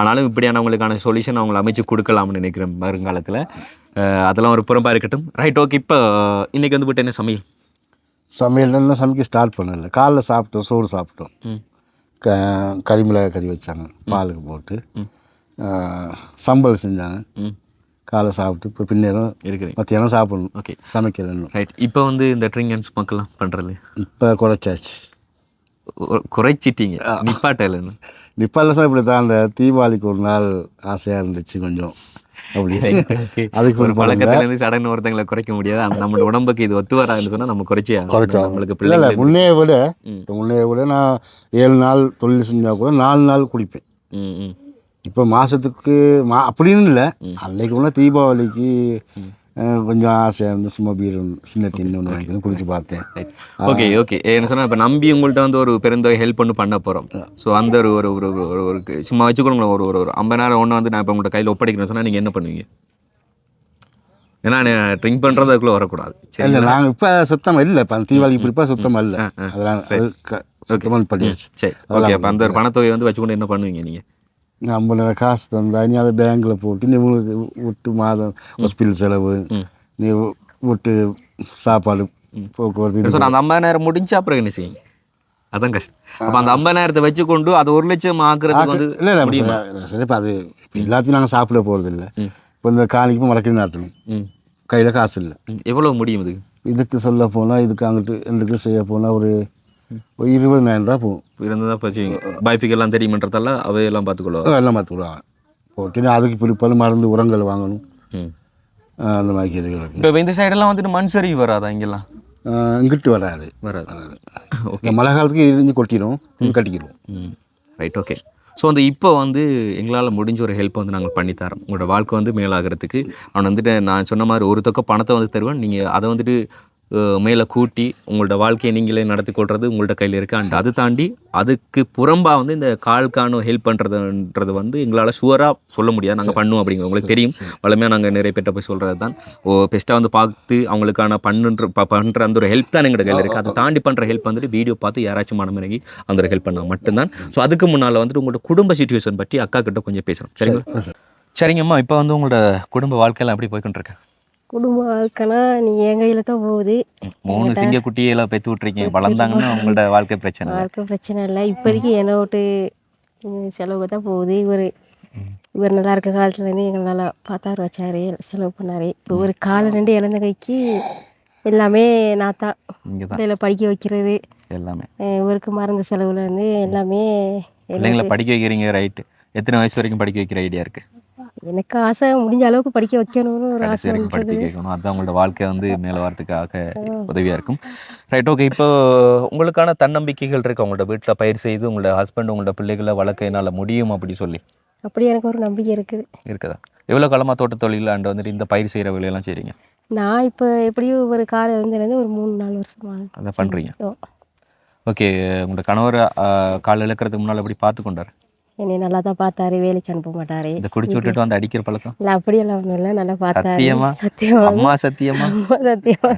ஆனாலும் இப்படியானவங்களுக்கான சொல்யூஷன் அவங்களை அமைச்சு கொடுக்கலாம்னு நினைக்கிறேன் வருங்காலத்தில். அதெல்லாம் ஒரு புறம்பாக இருக்கட்டும். Right, okay. இப்போ இன்றைக்கி வந்து போய்ட்டு என்ன சமையல்னா சமைக்க ஸ்டார்ட் பண்ணல. காலைல சாப்பிட்டோம், சோறு சாப்பிட்டோம், கறிமிளகாய் கறி வச்சாங்க பாலுக்கு போட்டு, சம்பல் செஞ்சாங்க. காலை சாப்பிட்டு இப்போ பின்னேரம் இருக்குது, மத்தியானம் சாப்பிடணும். ஓகே, சமைக்கிறேன். ரைட். இப்போ வந்து இந்த ட்ரிங்க் அண்ட் ஸ்மோக்கெல்லாம் பண்ணுறது இப்போ குறைச்சாச்சு. குறைச்சிட்டீங்க நிப்பாட்டலன்னு. நிப்பாட்டில் சார் இப்படி தான் அந்த தீபாவளிக்கு ஒரு நாள் ஆசையாக இருந்துச்சு கொஞ்சம் அப்படி அதுக்கு ஒரு ஒரு பழக்கத்துலேருந்து சடங்கு ஒருத்தங்களை குறைக்க முடியாது. நம்ம உடம்புக்கு இது ஒத்து வராதுன்னு சொன்னால் நம்ம குறைச்சி குறைச்சோம். நம்மளுக்கு இல்லை இல்லை பிள்ளைங்க. முன்னைய விட ம். முன்னைய விட நான் 7 நாள் தொழில் செஞ்சால் கூட 4 நாள் குடிப்பேன். ம் ம் இப்போ மாதத்துக்கு அப்படின்னு இல்லை, அன்னைக்கு முன்னே தீபாவளிக்கு கொஞ்சம் ஆசையாக இருந்து சும்மா பீர் சின்ன டின்னு ஒன்று வாங்கி குடிச்சு பார்த்தேன். Okay okay. என்ன சொன்னால் இப்போ நம்பி உங்கள்கிட்ட வந்து ஒரு பெருந்தொகை ஹெல்ப் பண்ண போகிறோம். ஸோ அந்த ஒரு ஒரு ஒரு ஒரு ஒரு சும்மா வச்சுக்கோங்களேன், ஒரு ஒரு ஒரு 50,000 ஒன்று வந்து நான் இப்போ உங்கள்கிட்ட கையில் ஒப்படைக்கிறேன்னு சொன்னால் நீங்கள் என்ன பண்ணுவீங்க? ஏன்னா ட்ரிங்க் பண்ணுறது அதுக்குள்ளே வரக்கூடாது. இல்லை நாங்கள் இப்போ சுத்தமாக இல்லை, இப்போ அந்த தீபாவளிக்கு இப்படி சுத்தமாக இல்லை, அதெல்லாம் சுத்தமாக படியாச்சு. சரி ஓகே. அப்போ அந்த ஒரு பணத்தொகையை வந்து வச்சுக்கொண்டு என்ன பண்ணுவீங்க நீங்கள்? 50,000 காசு தந்தா நீ அதை பேங்க்கில் போட்டு நீ உங்களுக்கு விட்டு மாதம் ஹாஸ்பிட்டல் செலவு, நீ விட்டு சாப்பாடு போக்குவரத்து இது அந்த 50,000 முடிஞ்சு அப்புறம் என்ன செய்யுங்க? அதான் கஷ்டம். அப்போ அந்த 50,000 வச்சுக்கொண்டு அது 1,00,000 ஆக்குறதுக்கு வந்து இல்லை இல்லை சரி. இப்போ அது இப்போ எல்லாத்தையும் நாங்கள் சாப்பிட போகிறது இல்லை. இப்போ இந்த காணிக்கு மரக்கறி நாட்டணும், கையில் காசு இல்லை. எவ்வளோ முடியும் இதுக்கு? இதுக்கு சொல்ல போனால் இதுக்கு அங்கிட்டு ரெண்டுக்கும் செய்ய போனால் ஒரு 20,000 ரூபா போகும். இருந்தால் வச்சுக்கிங்க. பாய்ஃபிக்கெல்லாம் தெரியுமன்றதெல்லாம் அவையெல்லாம் பார்த்துக்கொள்ளுவோம். எல்லாம் பார்த்துக்கிடுவாங்க. போட்டு அதுக்கு பிடிப்பாலும் மருந்து உரங்கள் வாங்கணும், அந்த மாதிரி இதுகள். இப்போ இந்த சைடெல்லாம் வந்துட்டு மண் சரிவு வராதா? இங்கெல்லாம் இங்கிட்டு வராது. ஓகே. மழை காலத்துக்கு இருந்து கொட்டிடும், கட்டிக்கிடுவோம். Right okay. ஸோ அந்த இப்போ வந்து எங்களால் முடிஞ்ச ஒரு ஹெல்ப் வந்து நாங்கள் பண்ணித்தரோம். உங்களோட வாழ்க்கை வந்து மேலாகிறதுக்கு. அவன் வந்துட்டு நான் சொன்ன மாதிரி ஒரு தொகை பணத்தை வந்து தருவேன். நீங்கள் அதை வந்துட்டு மேலே கூட்டி உங்களோட வாழ்க்கையை நீங்களே நடத்தி கொள்வது உங்கள்ட்ட கையில் இருக்குது. அண்ட் அது தாண்டி அதுக்கு புறம்பாக வந்து இந்த கால்கான ஹெல்ப் பண்ணுறதுன்றது வந்து எங்களால் ஷுவராக சொல்ல முடியாது. நாங்கள் பண்ணுவோம் அப்படிங்கிற உங்களுக்கு தெரியும். வளமையாக நாங்கள் நிறைய பேர்ட்ட போய் சொல்கிறது தான் பெஸ்ட்டாக வந்து பார்த்து அவங்களுக்கான பண்ணுற அந்த ஒரு ஹெல்ப் தான் எங்களோட கையில் இருக்குது. அதை தாண்டி பண்ணுற ஹெல்ப் வந்துட்டு வீடியோ பார்த்து யாராச்சும் மனமிறங்கி அந்த ஒரு ஹெல்ப் பண்ணால் மட்டும்தான். ஸோ அதுக்கு முன்னால் வந்துட்டு உங்களோட குடும்ப சிச்சுவேஷன் பற்றி அக்கா கிட்ட கொஞ்சம் பேசுகிறோம். சரிங்களா? சரிங்கம்மா. இப்போ வந்து உங்களோட குடும்ப வாழ்க்கையெல்லாம் எப்படி போய்கிட்டுருக்கேன்? குடும்ப வாழ்க்கைனா நீ என் கையில் தான் போகுது. 3 சிங்க குட்டியெல்லாம் பெற்று விட்ருக்கீங்க. வளர்ந்தாங்கன்னா உங்களோட வாழ்க்கை பிரச்சனை வாழ்க்கை பிரச்சனை இல்லை. இப்போதைக்கு என்னை விட்டு செலவுக்கு தான் போகுது. இவர் நல்லா இருக்க காலத்துலேருந்து எங்களை நல்லா பார்த்தாரு, வச்சார், செலவு பண்ணார். இப்போ ஒரு காலை 2 இழந்த கைக்கு எல்லாமே நான் தான். பிள்ளைகளை படிக்க வைக்கிறது எல்லாமே, இவருக்கு மருந்து செலவுலேருந்து எல்லாமே. பிள்ளைங்களை படிக்க வைக்கிறீங்க, ரைட்டு. எத்தனை வயசு வரைக்கும் படிக்க வைக்கிற ஐடியா இருக்குது? எனக்கு ஆசை முடிஞ்ச அளவுக்கு படிக்க வைக்கணும்னு ஒரு ஆசை வரைக்கும் படிக்க வைக்கணும். அதுதான் உங்களோட வாழ்க்கையை வந்து மேலே வரதுக்காக உதவியாக இருக்கும். Right okay. இப்போ உங்களுக்கான தன்னம்பிக்கைகள் இருக்குது உங்களோட வீட்டில் பயிர் செய்து உங்களோட ஹஸ்பண்ட் உங்களோட பிள்ளைகளை வளர்க்க என்னால் முடியும் அப்படி சொல்லி? அப்படி எனக்கு ஒரு நம்பிக்கை இருக்குதா? எவ்வளோ காலமாக தோட்ட தொழில் அண்ட் வந்துட்டு இந்த பயிர் செய்கிற வேலையெல்லாம் செய்கிறீங்க? நான் இப்போ எப்படியும் ஒரு காலை எழுந்துலேருந்து ஒரு 3-4 வருஷமாக அதை பண்ணுறீங்க. ஓகே. உங்களோட கணவர் கால் இழக்கிறதுக்கு முன்னால் எப்படி பார்த்து கொண்டார்? என்னை நல்லா தான் பார்த்தாரு, வேலைக்கு அனுப்ப மாட்டார். இந்த குடிச்சு விட்டுட்டு வந்து அடிக்கிற பழக்கம் இல்லை? அப்படியெல்லாம் ஒன்றும் இல்லை, நல்லா பார்த்தாரு. சத்தியமா? சத்தியமா அம்மா, சத்தியமா சத்தியமா.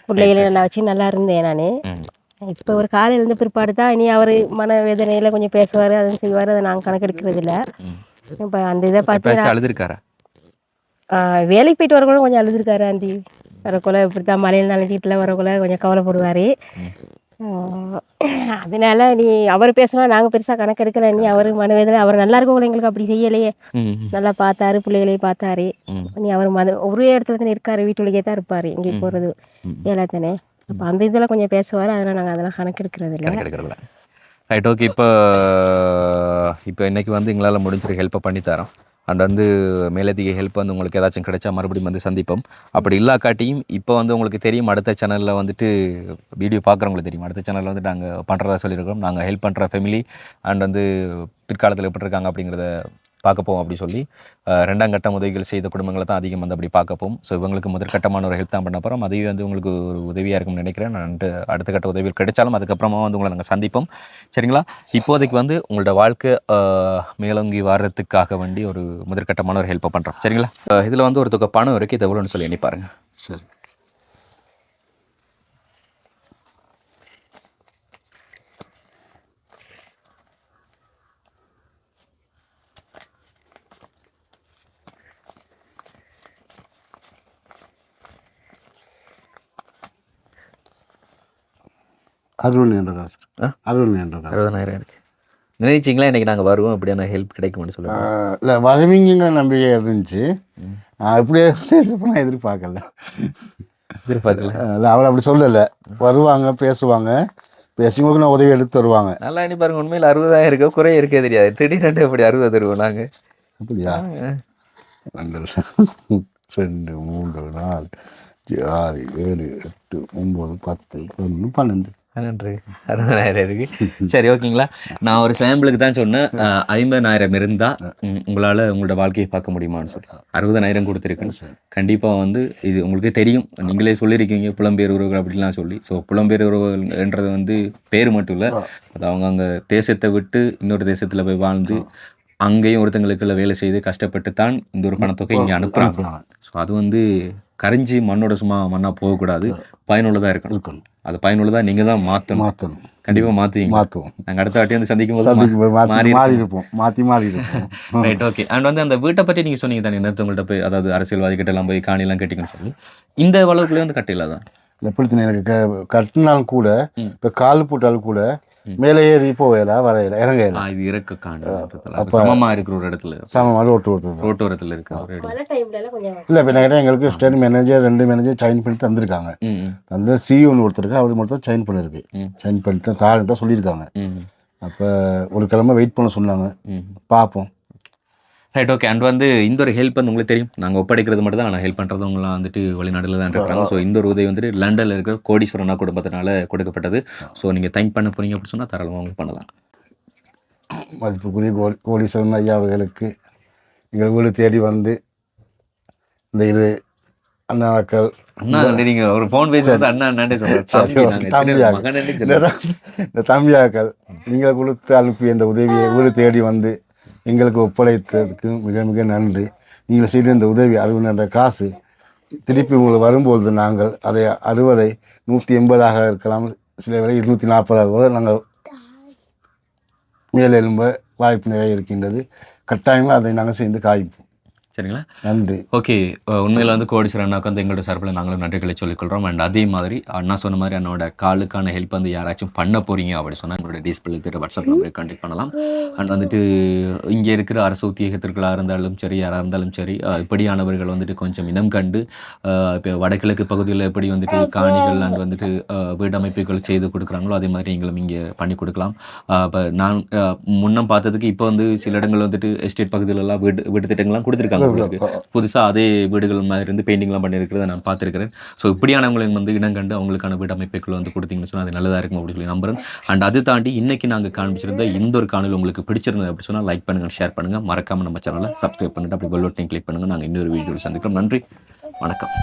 பிள்ளைகளை நல்லா வச்சு நல்லா இருந்தேன் நான். இப்போ ஒரு காலையில் இருந்த பிற்பாடு தான் இனி அவர் மன வேதனையில் கொஞ்சம் பேசுவார், அதை செய்வார், அதை நாங்கள் கணக்கெடுக்கிறது இல்லை. இப்போ அந்த இதை பார்த்து அழுதுருக்காரா? வேலைக்கு போயிட்டு வரக்குள்ள கொஞ்சம் அழுதுருக்காரு. ஆண்டி வரக்குள்ள இப்படி தான் மலையில் நனைஞ்சிக்கிட்டுல வரக்குள்ள கொஞ்சம் கவலைப்படுவார். அதனால நீ அவர் பேசினா நாங்கள் பெருசாக கணக்கெடுக்கல. நீ அவர் மனவேதனை, அவர் நல்லா இருக்கவங்களை எங்களுக்கு அப்படி செய்யலையே, நல்லா பார்த்தாரு, பிள்ளைகளையும் பார்த்தாரு. நீ அவர் ஒரே இடத்துல தானே இருக்காரு, வீட்டுலயே தான் இருப்பார், எங்கேயும் போகிறது வேலை தானே. அப்போ அந்த இதெல்லாம் கொஞ்சம் பேசுவார். அதனால் நாங்கள் அதெல்லாம் கணக்கெடுக்கிறது இல்லை. Right okay. இப்போ இன்றைக்கி வந்து எங்களால் முடிஞ்சிரு ஹெல்ப்பை பண்ணித்தரோம். அண்ட் வந்து மேலதிக ஹெல்ப் வந்து உங்களுக்கு ஏதாச்சும் கிடைச்சா மறுபடியும் வந்து சந்திப்போம். அப்படி இல்லாக்காட்டியும் இப்போ வந்து உங்களுக்கு தெரியும், அடுத்த சேனலில் வந்துட்டு வீடியோ பார்க்குறவங்களுக்கு தெரியும், அடுத்த சேனலில் வந்து நாங்கள் பண்ணுறதா சொல்லியிருக்கோம். நாங்கள் ஹெல்ப் பண்ணுற ஃபேமிலி அண்ட் வந்து பிற்காலத்தில் எப்படி இருக்காங்க அப்படிங்கிறத பார்க்க போவோம் அப்படி சொல்லி 2ஆம் கட்ட உதவிகள் செய்த குடும்பங்களை தான் அதிகம் வந்து அப்படி பார்க்க போவோம். ஸோ இவங்களுக்கு முதற்கட்டமான ஒரு ஹெல்ப் தான் பண்ண போகிறோம். அதுவே வந்து உங்களுக்கு ஒரு உதவியாக இருக்கும்னு நினைக்கிறேன். நான் அடுத்த கட்ட உதவிகள் கிடைச்சாலும் அதுக்கப்புறமா வந்து உங்களை நாங்கள் சந்திப்போம். சரிங்களா? இப்போதைக்கு வந்து உங்களோட வாழ்க்கை மேலோங்கி வர்றதுக்காக வேண்டி ஒரு முதற்கட்டமான ஒரு ஹெல்ப்பை பண்ணுறோம். சரிங்களா? இதில் வந்து ஒரு தொகை பணம் இருக்குது, இது எவ்வளோன்னு சொல்லி எண்ணி பாருங்கள். சரி. $60,000 $60,000 இருக்குது. நினைச்சிங்களா இன்றைக்கி நாங்கள் வருவோம், அப்படியான ஹெல்ப் கிடைக்கும்னு சொல்லுங்கள்? இல்லை, வருவீங்கிற நம்பிக்கை இருந்துச்சு. இப்படியே எதிர்பார்க்கல. இல்லை, அவர் அப்படி சொல்லலை. வருவாங்க, பேசுவாங்க, பேசிங்களுக்கு நான் உதவி எடுத்து தருவாங்க. நல்லா எண்ணி பாருங்க, உண்மையில் 60,000 இருக்கோ குறைய இருக்கே தெரியாது. திடீர்னு எப்படி 60 தருவோம் நாங்கள்? அப்படியா? 2 2 3 4 6 7 8 9 10 11 12 60,000 இருக்கு. சரி, ஓகேங்களா. நான் ஒரு சாம்பிளுக்கு தான் சொன்னேன் 50,000 இருந்தால் உங்களால் உங்களோட வாழ்க்கையை பார்க்க முடியுமான்னு சொல்லி. 60,000 கொடுத்துருக்கேன். கண்டிப்பாக வந்து இது உங்களுக்கு தெரியும், நீங்களே சொல்லியிருக்கீங்க புலம்பெயர் உறவுகள் அப்படிலாம் சொல்லி. ஸோ புலம்பெயர் உறவுகள்ன்றது வந்து பேர் மட்டும் இல்லை, அது அவங்க அங்கே தேசத்தை விட்டு இன்னொரு தேசத்தில் போய் வாழ்ந்து அங்கேயும் ஒருத்தங்களுக்குள்ள வேலை செய்து கஷ்டப்பட்டு தான் இந்த ஒரு பணத்தொகை இங்கே அனுப்புகிறாங்க. ஸோ அது வந்து கரைஞ்சி மண்ணோட சும்மா மண்ணாக போகக்கூடாது, பயனுள்ளதாக இருக்கணும். அது பயனுள்ளதாக நீங்கள் தான் மாற்றணும். கண்டிப்பாக மாற்றுவோம். நாங்கள் அடுத்த வாட்டி வந்து சந்திக்கும் போது மாறி இருப்போம். Right, okay. அண்ட் வந்து அந்த வீட்டை பற்றி நீங்கள் சொன்னீங்க தானே, இன்னொருத்தவங்கள்ட்ட போய், அதாவது அரசியல்வாதி கிட்ட எல்லாம் போய் காணிலாம் கட்டிக்கணும்னு சொல்லி. இந்த வளவுக்குள்ளே வந்து கட்டில தான் எப்படி எனக்கு கட்டினாலும் கூட, இப்போ கால் போட்டாலும் கூட மேலே ஏறி போகல, வரையில இறங்கல. இது இறக்க காணி சமமாக இருக்கிற ஒரு இடத்துல, சமமாக ரோட்டோரத்தில் இருக்க ஒரு இடம். இல்லை, இப்போ என்ன எங்களுக்கு ஸ்டேட் மேனேஜர் 2 மேனேஜர் சைன் பண்ணி தந்திருக்காங்க. அந்த சிஓன்னு ஒருத்தருக்கு அவர் மட்டும் சைன் பண்ணிருக்கு. சைன் பண்ணிட்டு தாழ்ந்து தான் சொல்லியிருக்காங்க. அப்போ ஒரு கிழமை வெயிட் பண்ண சொன்னாங்க, பார்ப்போம். Right, okay. அண்ட் வந்து இந்த ஒரு ஹெல்ப் வந்து உங்களுக்கு தெரியும், நாங்கள் ஒப்படைக்கிறது மட்டும் தான், நான் ஹெல்ப் பண்ணுறது உங்களாம் வந்துட்டு வெளிநாட்டில் தான் இருக்கிறாங்க. ஸோ இந்த ஒரு உதவி வந்துட்டு லண்டனில் இருக்கிற கோடீஸ்வரனா குடும்பத்தினால கொடுக்கப்பட்டது. ஸோ நீங்கள் தேங்க் பண்ண போறீங்க அப்படின்னு சொன்னால் தாராளமாக உங்களுக்கு பண்ணலாம். மதிப்புக்குரிய கோடீஸ்வரன் ஐயா அவர்களுக்கு எங்கள் வீடு தேடி வந்து இந்த இரு அண்ணாக்கள், அண்ணா நீங்கள் ஒரு ஃபோன் பேசுறது அண்ணா அண்ணாண்டே சொல்கிறேன், இந்த தம்பியாக்கள் நீங்கள் கொடுத்து அனுப்பி இந்த உதவியை வீடு தேடி வந்து எங்களுக்கு ஒப்படைத்ததுக்கு மிக மிக நன்றி. நீங்கள் செய்த இந்த உதவி 60,000 காசு திருப்பி உங்களுக்கு வரும்பொழுது நாங்கள் அதை 60 180 இருக்கலாம், சில வேலை 240 கூட நாங்கள் மேலெழும்ப வாய்ப்பு நிறைய இருக்கின்றது. கட்டாயமாக அதை நாங்கள் சேர்ந்து காய்ப்போம். சரிங்களா? நன்றி. ஓகே, உண்மையில் வந்து கோடீஸ்வரன் அண்ணாவுக்கு வந்து எங்களோட சார்பில் நாங்களும் நன்றிகளை சொல்லிக்கொள்கிறோம். அண்ட் அதே மாதிரி அண்ணா சொன்ன மாதிரி அண்ணோட காலுக்கான ஹெல்ப் வந்து யாராச்சும் பண்ண போகிறீங்க அப்படி சொன்னால் எங்களோட டிஸ்பிளே திரு வாட்ஸ்அப் நம்பருக்கு கான்டெக்ட் பண்ணலாம். அண்ட் வந்துட்டு இங்கே இருக்கிற அரசு உத்தியோகத்திற்களாக இருந்தாலும் சரி, யாராக இருந்தாலும் சரி, இப்படியானவர்கள் வந்துட்டு கொஞ்சம் இனம் கண்டு இப்போ வடகிழக்கு பகுதியில் எப்படி வந்துட்டு காணிகள் அண்ட் வந்துட்டு வீடமைப்புகள் செய்து கொடுக்குறாங்களோ அதே மாதிரி நீங்களும் இங்கே பண்ணி கொடுக்கலாம். இப்போ நான் முன்னம் பார்த்ததுக்கு இப்போ வந்து சில இடங்கள் வந்துட்டு எஸ்டேட் பகுதியிலலாம் வீடு திட்டங்கள்லாம் கொடுத்துருக்காங்க. புதுசாக அதே வீடுகள் மாதிரி இருந்து பெயிண்டிங்லாம் பண்ணியிருக்கிறத நான் பார்த்துருக்கிறேன். ஸோ இப்படியானவங்களுக்கு வந்து இனம் கண்டு அவங்களுக்கான வீடமைப்புகள் வந்து கொடுத்தீங்கன்னு சொன்னால் அது நல்லதாக இருக்கும் அப்படின்னு சொல்லி நம்புறேன். அண்ட் அது தாண்டி இன்னைக்கு நாங்கள் காண்பிச்சிருந்த இந்த ஒரு காணொலி உங்களுக்கு பிடிச்சிருந்தது அப்படி சொன்னால் லைக் பண்ணுங்கள், ஷேர் பண்ணுங்கள், மறக்காமல் நம்ம சேனலை சப்ஸ்கிரைப் பண்ணிட்டு அப்படி பெல் பட்டனை கிளிக் பண்ணுங்கள். நாங்கள் இன்னொரு வீடியோவில் சந்திக்கிறோம். நன்றி, வணக்கம்.